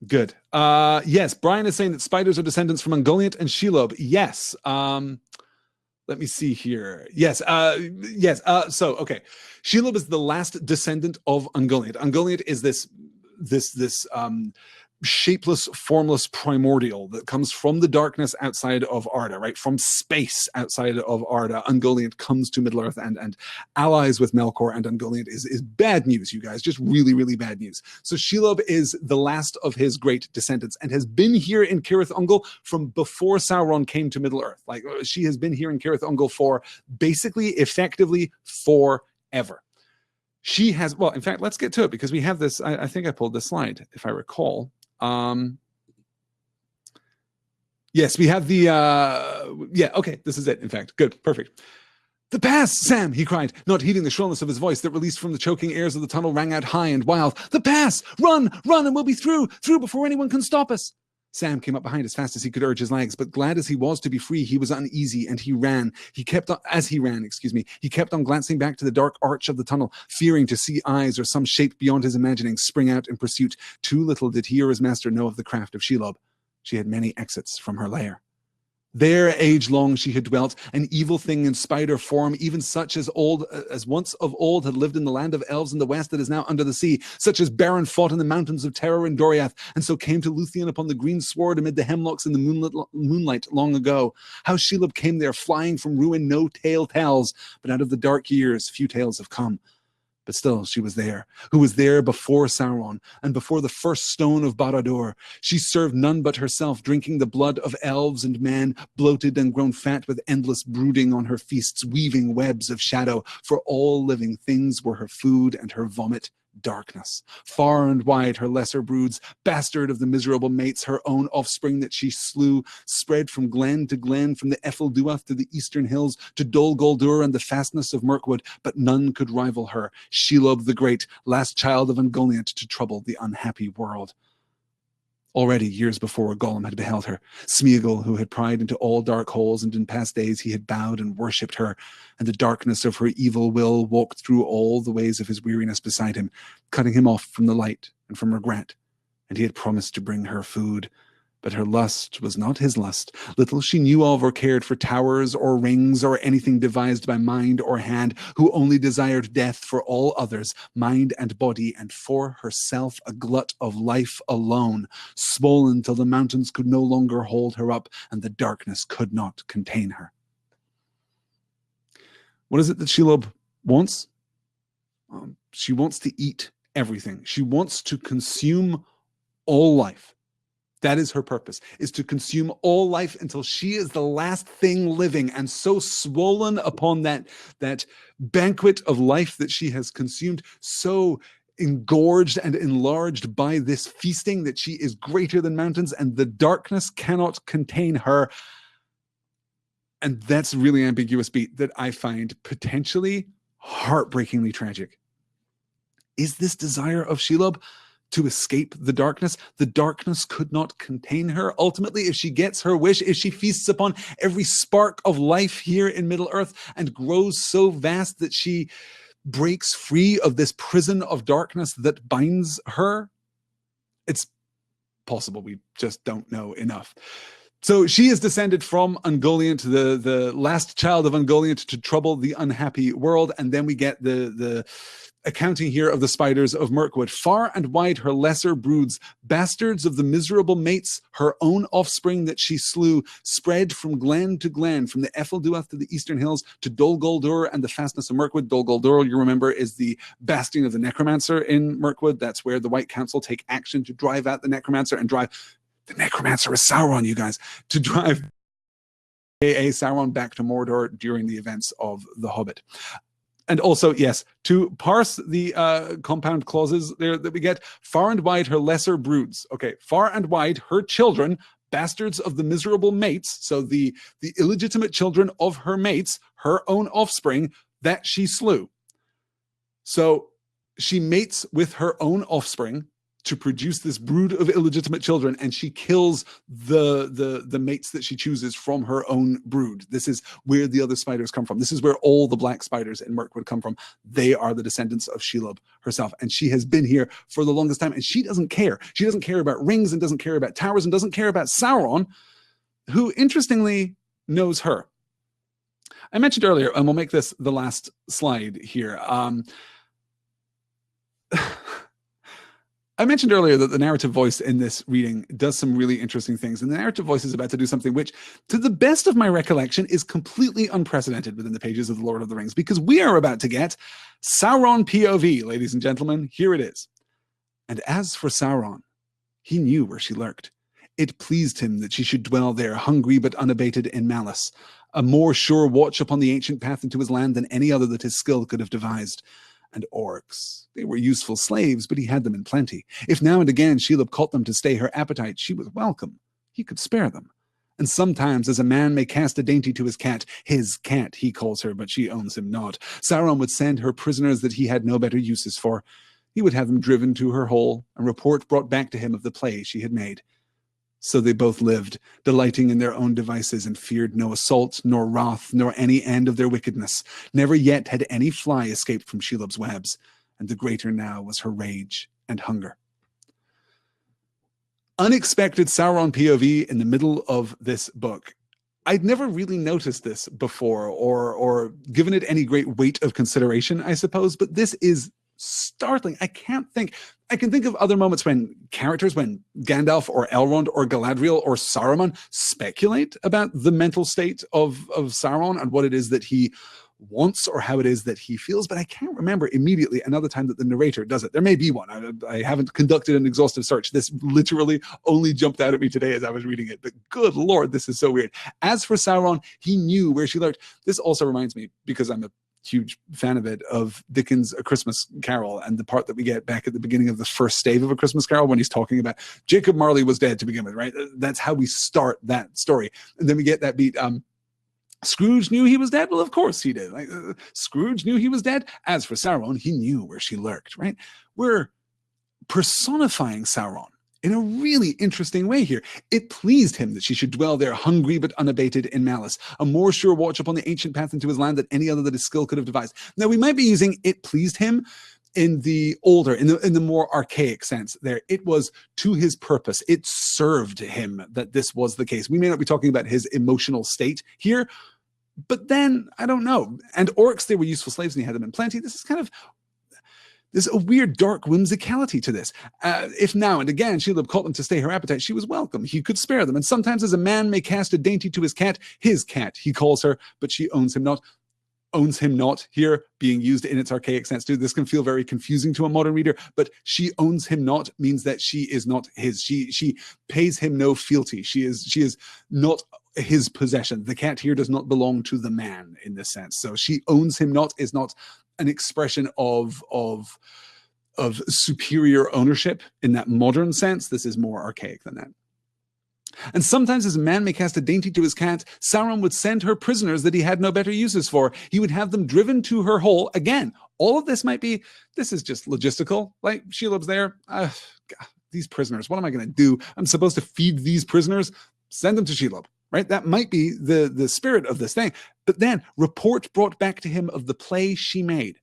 Good. Yes, Brian is saying that spiders are descendants from Ungoliant and Shelob. Yes. Let me see here. Yes. So, okay. Shelob is the last descendant of Ungoliant. Ungoliant is this shapeless, formless primordial that comes from the darkness outside of Arda, right? From space outside of Arda. Ungoliant comes to Middle-earth and allies with Melkor, and Ungoliant is bad news, you guys. Just really, really bad news. So Shelob is the last of his great descendants and has been here in Cirith Ungol from before Sauron came to Middle-earth. Like, she has been here in Cirith Ungol for basically, effectively, forever. She has, in fact, let's get to it because we have this. I think I pulled this slide, if I recall. Yes, we have the, okay, this is it, in fact. Good, perfect. "The pass, Sam," he cried, not heeding the shrillness of his voice that, released from the choking airs of the tunnel, rang out high and wild. "The pass! Run, run, and we'll be through before anyone can stop us." Sam came up behind as fast as he could urge his legs, but glad as he was to be free, he was uneasy, and he ran. He kept on glancing back to the dark arch of the tunnel, fearing to see eyes or some shape beyond his imagining spring out in pursuit. Too little did he or his master know of the craft of Shelob. She had many exits from her lair. There age long she had dwelt, an evil thing in spider form, even such as once of old had lived in the land of elves in the west that is now under the sea, such as Baron fought in the mountains of terror in Doriath, and so came to Luthien upon the green sward amid the hemlocks in the moonlight long ago. How Shelob came there flying from ruin no tale tells, but out of the dark years few tales have come. But still she was there, who was there before Sauron, and before the first stone of Barad-dûr. She served none but herself, drinking the blood of elves and men, bloated and grown fat with endless brooding on her feasts, weaving webs of shadow, for all living things were her food and her vomit darkness. Far and wide her lesser broods, bastard of the miserable mates, her own offspring that she slew, spread from glen to glen, from the Ephel-duath to the eastern hills, to Dol Guldur and the fastness of Mirkwood, but none could rival her, Shelob the Great, last child of Ungoliant to trouble the unhappy world. Already, years before, Gollum had beheld her. Smeagol, who had pried into all dark holes, and in past days he had bowed and worshipped her, and the darkness of her evil will walked through all the ways of his weariness beside him, cutting him off from the light and from regret. And he had promised to bring her food. But her lust was not his lust. Little she knew of or cared for towers or rings or anything devised by mind or hand, who only desired death for all others, mind and body, and for herself a glut of life alone, swollen till the mountains could no longer hold her up and the darkness could not contain her. What is it that Shelob wants? She wants to eat everything. She wants to consume all life. That is her purpose, is to consume all life until she is the last thing living, and so swollen upon that banquet of life that she has consumed, so engorged and enlarged by this feasting that she is greater than mountains, and the darkness cannot contain her. And that's a really ambiguous beat that I find potentially heartbreakingly tragic. Is this desire of Shelob to escape the darkness? The darkness could not contain her. Ultimately, if she gets her wish, if she feasts upon every spark of life here in Middle-earth and grows so vast that she breaks free of this prison of darkness that binds her, it's possible. We just don't know enough. So she is descended from Ungoliant, the last child of Ungoliant to trouble the unhappy world. And then we get the accounting here of the spiders of Mirkwood. Far and wide her lesser broods, bastards of the miserable mates, her own offspring that she slew, spread from glen to glen, from the Ephel-duath to the eastern hills, to Dol Guldur and the fastness of Mirkwood. Dol Guldur, you remember, is the bastion of the necromancer in Mirkwood. That's where the White Council take action to drive out the necromancer and drive... The necromancer is Sauron, you guys, to drive A.A. Sauron back to Mordor during the events of The Hobbit. And also, yes, to parse the compound clauses there that we get, far and wide her lesser broods. Okay, far and wide her children, bastards of the miserable mates, so the illegitimate children of her mates, her own offspring, that she slew. So she mates with her own offspring to produce this brood of illegitimate children, and she kills the mates that she chooses from her own brood. This is where the other spiders come from. This is where all the black spiders in Mirkwood come from. They are the descendants of Shelob herself, and she has been here for the longest time, and she doesn't care. She doesn't care about rings and doesn't care about towers and doesn't care about Sauron, who interestingly knows her. I mentioned earlier, and we'll make this the last slide here, I mentioned earlier that the narrative voice in this reading does some really interesting things, and the narrative voice is about to do something which, to the best of my recollection, is completely unprecedented within the pages of The Lord of the Rings, because we are about to get Sauron POV, ladies and gentlemen. Here it is. And as for Sauron, he knew where she lurked. It pleased him that she should dwell there, hungry but unabated in malice, a more sure watch upon the ancient path into his land than any other that his skill could have devised. And orcs, they were useful slaves, but he had them in plenty. If now and again Shelob caught them to stay her appetite, she was welcome. He could spare them. And sometimes, as a man may cast a dainty to his cat he calls her, but she owns him not, Sauron would send her prisoners that he had no better uses for. He would have them driven to her hole, and report brought back to him of the play she had made. So they both lived, delighting in their own devices, and feared no assault, nor wrath, nor any end of their wickedness. Never yet had any fly escaped from Shelob's webs, and the greater now was her rage and hunger. Unexpected Sauron POV in the middle of this book. I'd never really noticed this before or given it any great weight of consideration, I suppose, but this is startling. I can think of other moments when characters, when Gandalf or Elrond or Galadriel or Saruman speculate about the mental state of Sauron and what it is that he wants or how it is that he feels, but I can't remember immediately another time that the narrator does it. There may be one. I haven't conducted an exhaustive search. This literally only jumped out at me today as I was reading it, but good Lord, this is so weird. As for Sauron, he knew where she lurked. This also reminds me, because I'm a huge fan of it, of Dickens' A Christmas Carol, and the part that we get back at the beginning of the first stave of A Christmas Carol when he's talking about Jacob Marley was dead to begin with, right? That's how we start that story. And then we get that beat, Scrooge knew he was dead? Well, of course he did. Scrooge knew he was dead. As for Sauron, he knew where she lurked, right? We're personifying Sauron in a really interesting way here. It pleased him that she should dwell there, hungry but unabated in malice, a more sure watch upon the ancient path into his land than any other that his skill could have devised. Now, we might be using "it pleased him" in the older, in the more archaic sense there. It was to his purpose. It served him that this was the case. We may not be talking about his emotional state here, but then, I don't know. And orcs, they were useful slaves and he had them in plenty. This is kind of, there's a weird, dark whimsicality to this. If now and again Shelob caught them to stay her appetite, she was welcome. He could spare them. And sometimes as a man may cast a dainty to his cat he calls her, but she owns him not. Owns him not here being used in its archaic sense too. This can feel very confusing to a modern reader, but she owns him not means that she is not his. She pays him no fealty. She is not his possession. The cat here does not belong to the man in this sense. So she owns him not is not an expression of superior ownership in that modern sense. This is more archaic than that. And sometimes as a man may cast a dainty to his cat, Sauron would send her prisoners that he had no better uses for. He would have them driven to her hole. Again, all of this might be, this is just logistical. Like, Shelob's there. God, these prisoners, what am I going to do? I'm supposed to feed these prisoners? Send them to Shelob, right? That might be the spirit of this thing. But then, report brought back to him of the play she made.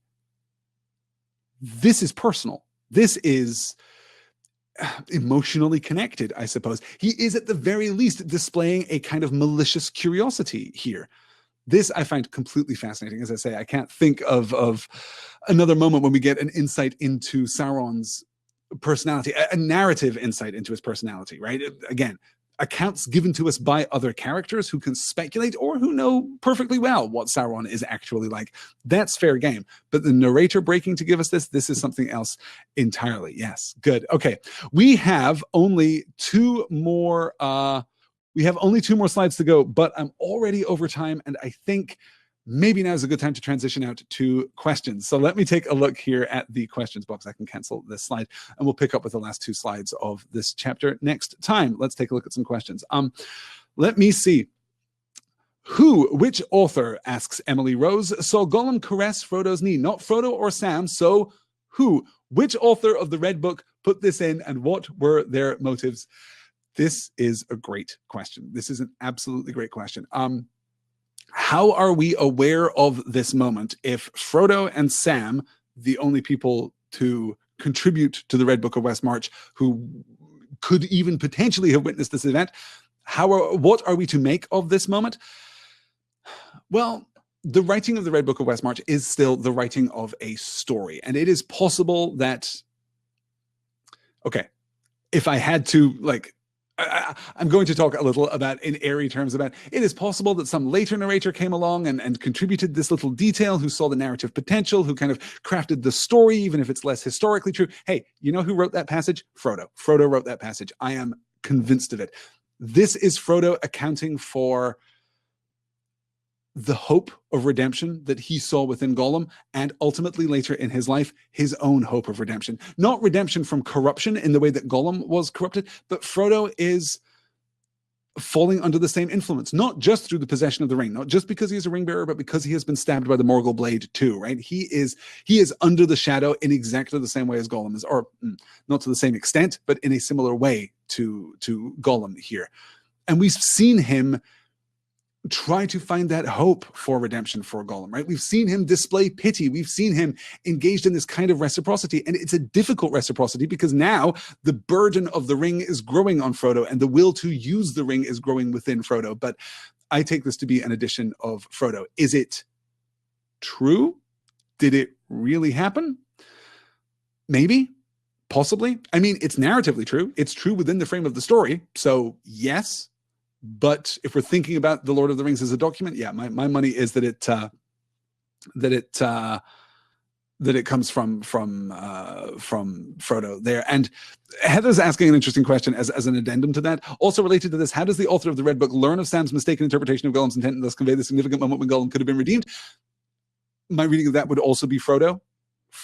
This is personal. This is emotionally connected, I suppose. He is at the very least displaying a kind of malicious curiosity here. This I find completely fascinating. As I say, I can't think of another moment when we get an insight into Sauron's personality, a narrative insight into his personality, right? Again, accounts given to us by other characters who can speculate or who know perfectly well what Sauron is actually like. That's fair game. But the narrator breaking to give us this is something else entirely. Yes, good. Okay, we have only two more slides to go, but I'm already over time, and I think maybe now is a good time to transition out to questions. So let me take a look here at the questions box. I can cancel this slide and we'll pick up with the last two slides of this chapter next time. Let's take a look at some questions. Let me see. Which author, asks Emily Rose, saw Gollum caress Frodo's knee? Not Frodo or Sam, so which author of the Red Book put this in, and what were their motives? This is a great question. This is an absolutely great question. How are we aware of this moment if Frodo and Sam, the only people to contribute to the Red Book of Westmarch, who could even potentially have witnessed this event, what are we to make of this moment? Well, the writing of the Red Book of Westmarch is still the writing of a story, and it is possible that, okay, if I had to, I'm going to talk a little about, in airy terms, about it is possible that some later narrator came along and contributed this little detail, who saw the narrative potential, who kind of crafted the story, even if it's less historically true. Hey, you know who wrote that passage? Frodo. Frodo wrote that passage. I am convinced of it. This is Frodo accounting for the hope of redemption that he saw within Gollum, and ultimately later in his life, his own hope of redemption. Not redemption from corruption in the way that Gollum was corrupted, but Frodo is falling under the same influence, not just through the possession of the ring, not just because he's a ring bearer, but because he has been stabbed by the Morgul blade too, right? He is under the shadow in exactly the same way as Gollum is, or not to the same extent, but in a similar way to Gollum here. And we've seen him try to find that hope for redemption for Gollum, right? We've seen him display pity. We've seen him engaged in this kind of reciprocity. And it's a difficult reciprocity because now the burden of the ring is growing on Frodo and the will to use the ring is growing within Frodo. But I take this to be an addition of Frodo. Is it true? Did it really happen? Maybe. Possibly. I mean, it's narratively true. It's true within the frame of the story. So yes. But if we're thinking about the Lord of the Rings as a document, yeah, my money is that it comes from Frodo there. And Heather's asking an interesting question as an addendum to that. Also related to this, how does the author of the Red Book learn of Sam's mistaken interpretation of Gollum's intent and thus convey the significant moment when Gollum could have been redeemed? My reading of that would also be Frodo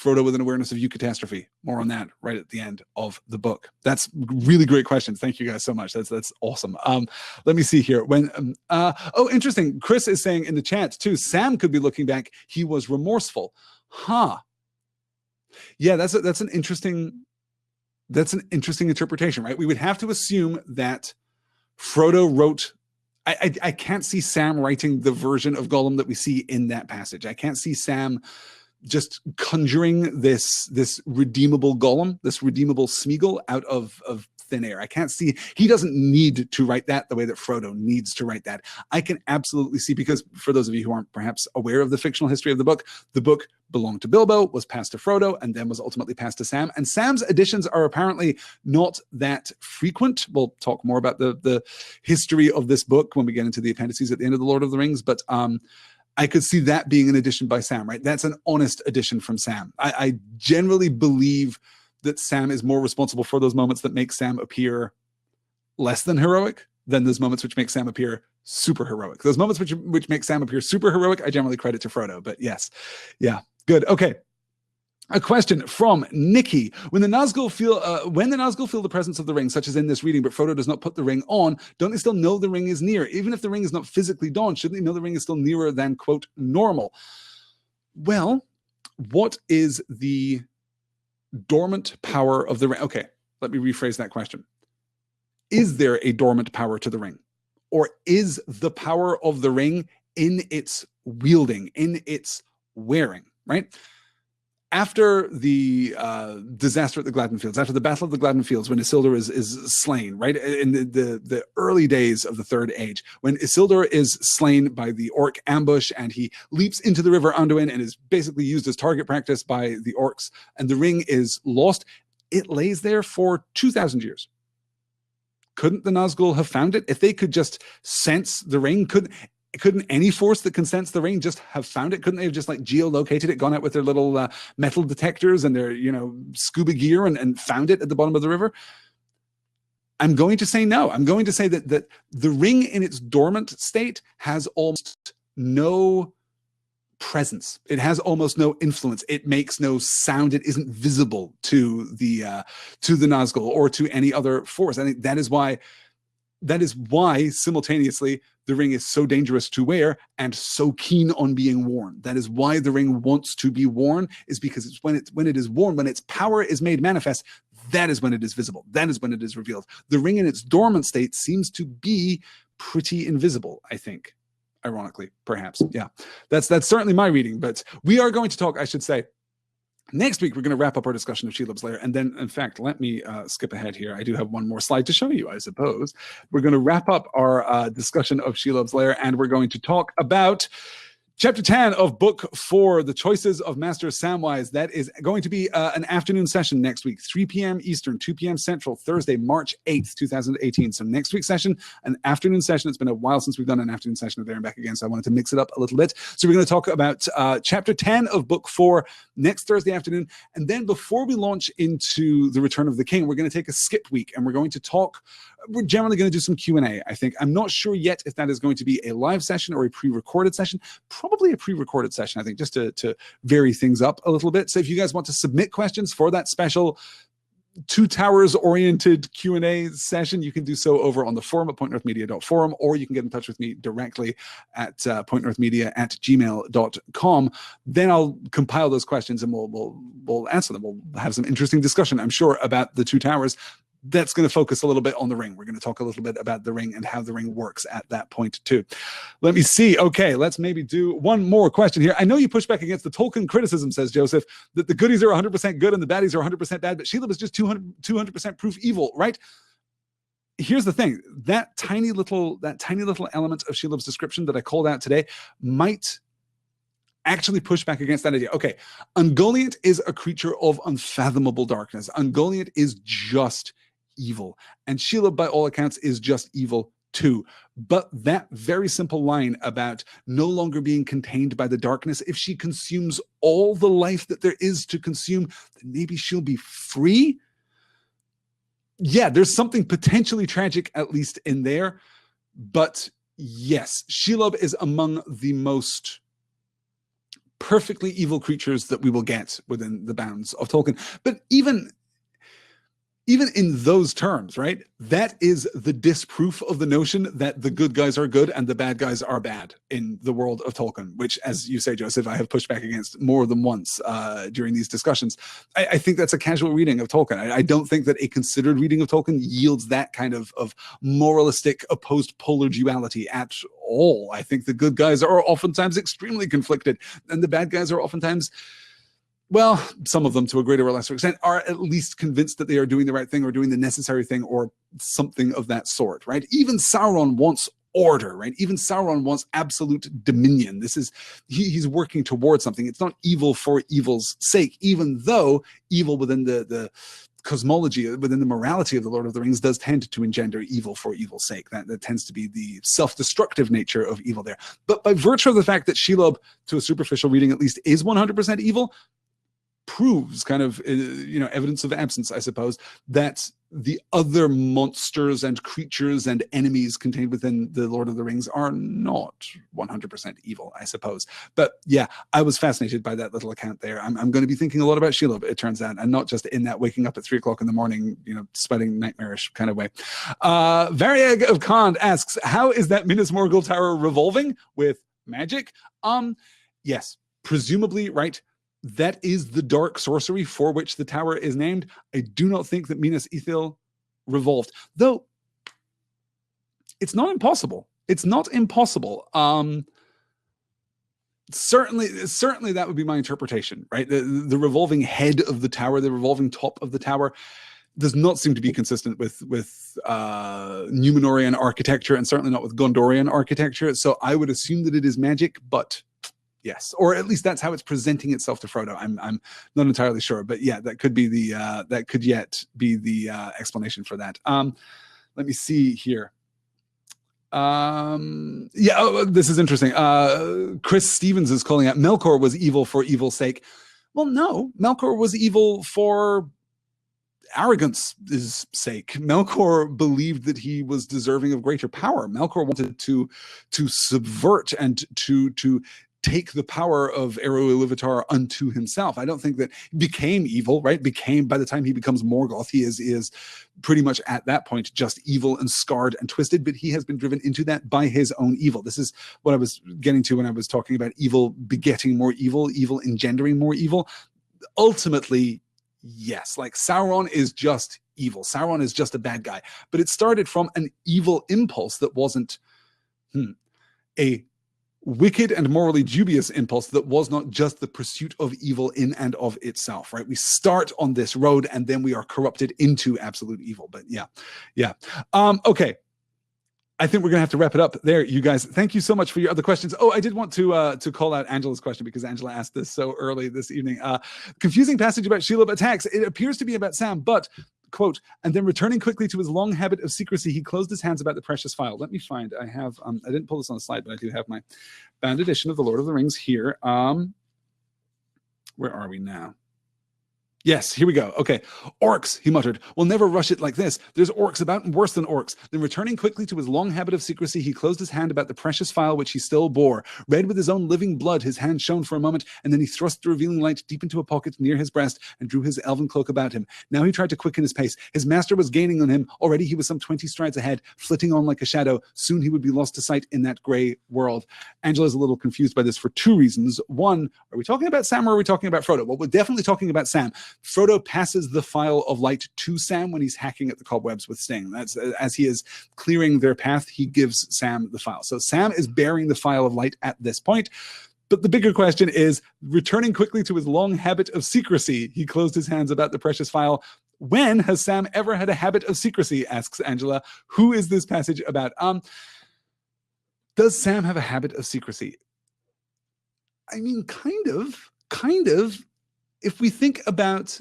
with an awareness of eucatastrophe. More on that right at the end of the book. That's really great questions. Thank you guys so much. That's awesome. Let me see here. Interesting. Chris is saying in the chat too, Sam could be looking back. He was remorseful. Huh. Yeah, that's an interesting interpretation, right? We would have to assume that Frodo wrote. I can't see Sam writing the version of Gollum that we see in that passage. I can't see Sam just conjuring this redeemable Gollum, this redeemable Smeagol out of thin air. I can't see, he doesn't need to write that the way that Frodo needs to write that. I can absolutely see, because for those of you who aren't perhaps aware of the fictional history of the book belonged to Bilbo, was passed to Frodo, and then was ultimately passed to Sam. And Sam's additions are apparently not that frequent. We'll talk more about the history of this book when we get into the appendices at the end of The Lord of the Rings, but I could see that being an addition by Sam, right? That's an honest addition from Sam. I generally believe that Sam is more responsible for those moments that make Sam appear less than heroic than those moments which make Sam appear super heroic. Those moments which make Sam appear super heroic, I generally credit to Frodo. But yes, yeah, good. Okay. A question from Nikki. When the Nazgul feel the presence of the ring, such as in this reading, but Frodo does not put the ring on, don't they still know the ring is near? Even if the ring is not physically donned, shouldn't they know the ring is still nearer than, quote, normal? Well, what is the dormant power of the ring? Okay, let me rephrase that question. Is there a dormant power to the ring? Or is the power of the ring in its wielding, in its wearing, right? After the disaster at the Gladden Fields, after the Battle of the Gladden Fields, when Isildur is slain, right, in the early days of the Third Age, when Isildur is slain by the orc ambush and he leaps into the River Anduin and is basically used as target practice by the orcs, and the ring is lost, it lays there for 2,000 years. Couldn't the Nazgul have found it? If they could just sense the ring, couldn't any force that can sense the ring just have found it? Couldn't they have just like geolocated it, gone out with their little metal detectors and their, scuba gear and found it at the bottom of the river? I'm going to say no. I'm going to say that the ring in its dormant state has almost no presence. It has almost no influence. It makes no sound. It isn't visible to the Nazgul or to any other force. I think that is why simultaneously the ring is so dangerous to wear and so keen on being worn. That is why the ring wants to be worn, is because it's when it is worn, when its power is made manifest, that is when it is visible. That is when it is revealed. The ring in its dormant state seems to be pretty invisible, I think. Ironically, perhaps. Yeah, that's certainly my reading. But we are going to talk, I should say, next week, we're going to wrap up our discussion of Shelob's Lair. And then, in fact, let me skip ahead here. I do have one more slide to show you, I suppose. We're going to wrap up our discussion of Shelob's Lair, and we're going to talk about Chapter 10 of Book 4, The Choices of Master Samwise. That is going to be an afternoon session next week, 3 p.m. Eastern, 2 p.m. Central, Thursday, March 8th, 2018. So next week's session, an afternoon session. It's been a while since we've done an afternoon session of There and Back Again, so I wanted to mix it up a little bit. So we're going to talk about Chapter 10 of Book 4 next Thursday afternoon. And then before we launch into The Return of the King, we're going to take a skip week, and we're going to talk. We're generally going to do some Q&A, I think. I'm not sure yet if that is going to be a live session or a pre-recorded session. Probably a pre-recorded session, I think, just to vary things up a little bit. So if you guys want to submit questions for that special Two Towers oriented Q&A session, you can do so over on the forum at pointnorthmedia.forum, or you can get in touch with me directly at pointnorthmedia@gmail.com. Then I'll compile those questions and we'll answer them. We'll have some interesting discussion, I'm sure, about the Two Towers. That's going to focus a little bit on the ring. We're going to talk a little bit about the ring and how the ring works at that point too. Let me see. Okay, let's maybe do one more question here. I know you push back against the Tolkien criticism, says Joseph, that the goodies are 100% good and the baddies are 100% bad, but Shelob is just 200% proof evil, right? Here's the thing. That tiny little element of Shelob's description that I called out today might actually push back against that idea. Okay, Ungoliant is a creature of unfathomable darkness. Ungoliant is just evil, and Shelob, by all accounts, is just evil too. But that very simple line about no longer being contained by the darkness, if she consumes all the life that there is to consume, then maybe she'll be free. Yeah, there's something potentially tragic, at least in there. But yes, Shelob is among the most perfectly evil creatures that we will get within the bounds of Tolkien. But even in those terms, right, that is the disproof of the notion that the good guys are good and the bad guys are bad in the world of Tolkien, which, as you say, Joseph, I have pushed back against more than once during these discussions. I think that's a casual reading of Tolkien. I don't think that a considered reading of Tolkien yields that kind of moralistic opposed polar duality at all. I think the good guys are oftentimes extremely conflicted and the bad guys are oftentimes, well, some of them to a greater or lesser extent are at least convinced that they are doing the right thing or doing the necessary thing or something of that sort, right? Even Sauron wants order, right? Even Sauron wants absolute dominion. This is, he's working towards something. It's not evil for evil's sake, even though evil within the cosmology, within the morality of the Lord of the Rings does tend to engender evil for evil's sake. That tends to be the self-destructive nature of evil there. But by virtue of the fact that Shelob, to a superficial reading at least, is 100% evil, proves kind of, evidence of absence, I suppose, that the other monsters and creatures and enemies contained within the Lord of the Rings are not 100% evil, I suppose. But yeah, I was fascinated by that little account there. I'm going to be thinking a lot about Shelob, it turns out, and not just in that waking up at 3 o'clock in the morning, sweating nightmarish kind of way. Variag of Khan asks, how is that Minas Morgul tower revolving with magic? Yes, presumably, right? That is the dark sorcery for which the tower is named. I do not think that Minas Ithil revolved, though it's not impossible. It's not impossible. Certainly that would be my interpretation, right? The revolving head of the tower, the revolving top of the tower does not seem to be consistent with Numenorian architecture and certainly not with Gondorian architecture. So I would assume that it is magic, but yes, or at least that's how it's presenting itself to Frodo. I'm not entirely sure, but yeah, that could be that could yet be the explanation for that. Let me see here. This is interesting. Chris Stevens is calling out Melkor was evil for evil's sake. Well, no, Melkor was evil for arrogance's sake. Melkor believed that he was deserving of greater power. Melkor wanted to subvert and to take the power of Eru Ilúvatar unto himself. I don't think that he became evil, right? By the time he becomes Morgoth, he is pretty much at that point just evil and scarred and twisted, but he has been driven into that by his own evil. This is what I was getting to when I was talking about evil begetting more evil, evil engendering more evil. Ultimately, yes, like Sauron is just evil. Sauron is just a bad guy, but it started from an evil impulse that wasn't a wicked and morally dubious impulse that was not just the pursuit of evil in and of itself, right? We start on this road and then we are corrupted into absolute evil. But yeah. Okay. I think we're going to have to wrap it up there, you guys. Thank you so much for your other questions. Oh, I did want to call out Angela's question because Angela asked this so early this evening. Confusing passage about Shelob attacks. It appears to be about Sam, but, quote, and then returning quickly to his long habit of secrecy, he closed his hands about the precious phial. Let me find, I have, I didn't pull this on the slide, but I do have my bound edition of The Lord of the Rings here. Where are we now? Yes, here we go. Okay. Orcs, he muttered. We'll never rush it like this. There's orcs about and worse than orcs. Then returning quickly to his long habit of secrecy, he closed his hand about the precious phial which he still bore. Red with his own living blood, his hand shone for a moment, and then he thrust the revealing light deep into a pocket near his breast and drew his elven cloak about him. Now he tried to quicken his pace. His master was gaining on him. Already he was some 20 strides ahead, flitting on like a shadow. Soon he would be lost to sight in that grey world. Angela's a little confused by this for two reasons. One, are we talking about Sam or are we talking about Frodo? Well, we're definitely talking about Sam. Frodo passes the phial of light to Sam when he's hacking at the cobwebs with Sting. That's as he is clearing their path, he gives Sam the phial. So Sam is bearing the phial of light at this point. But the bigger question is, returning quickly to his long habit of secrecy, he closed his hands about the precious phial. When has Sam ever had a habit of secrecy? Asks Angela. Who is this passage about? Does Sam have a habit of secrecy? I mean, kind of. If we think about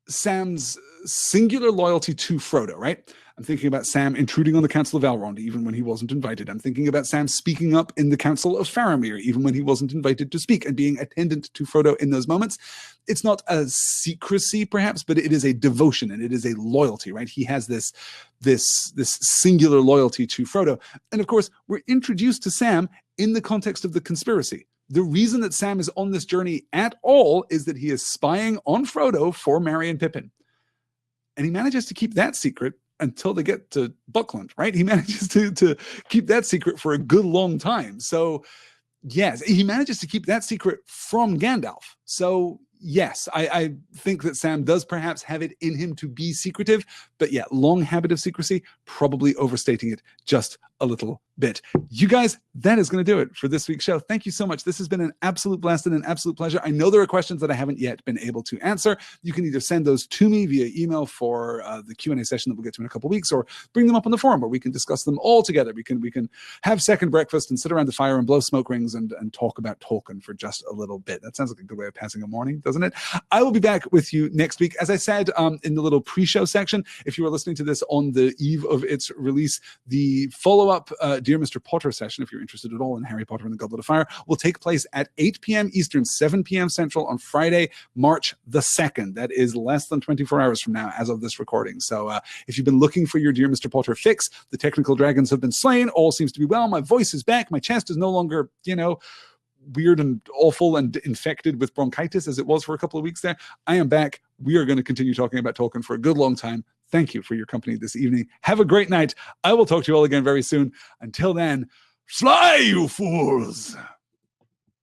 Sam's singular loyalty to Frodo, right? I'm thinking about Sam intruding on the Council of Elrond even when he wasn't invited. I'm thinking about Sam speaking up in the Council of Faramir even when he wasn't invited to speak and being attendant to Frodo in those moments. It's not a secrecy perhaps, but it is a devotion and it is a loyalty, right? He has this singular loyalty to Frodo. And of course, we're introduced to Sam in the context of the conspiracy. The reason that Sam is on this journey at all is that he is spying on Frodo for Merry and Pippin. And he manages to keep that secret until they get to Buckland, right? He manages to keep that secret for a good long time. So, yes, he manages to keep that secret from Gandalf. So, yes, I think that Sam does perhaps have it in him to be secretive. But yeah, long habit of secrecy, probably overstating it just a little bit. You guys, that is going to do it for this week's show. Thank you so much. This has been an absolute blast and an absolute pleasure. I know there are questions that I haven't yet been able to answer. You can either send those to me via email for the Q&A session that we'll get to in a couple of weeks, or bring them up on the forum where we can discuss them all together. We can have second breakfast and sit around the fire and blow smoke rings and talk about Tolkien for just a little bit. That sounds like a good way of passing a morning, doesn't it? I will be back with you next week. As I said in the little pre-show section, if you are listening to this on the eve of its release, the follow-up Dear Mr. Potter session, if you're interested at all in Harry Potter and the Goblet of Fire, will take place at 8 p.m. Eastern, 7 p.m. Central on Friday, March the 2nd. That is less than 24 hours from now as of this recording. So if you've been looking for your Dear Mr. Potter fix, the technical dragons have been slain. All seems to be well. My voice is back. My chest is no longer, weird and awful and infected with bronchitis as it was for a couple of weeks there. I am back. We are going to continue talking about Tolkien for a good long time. Thank you for your company this evening. Have a great night. I will talk to you all again very soon. Until then, fly, you fools!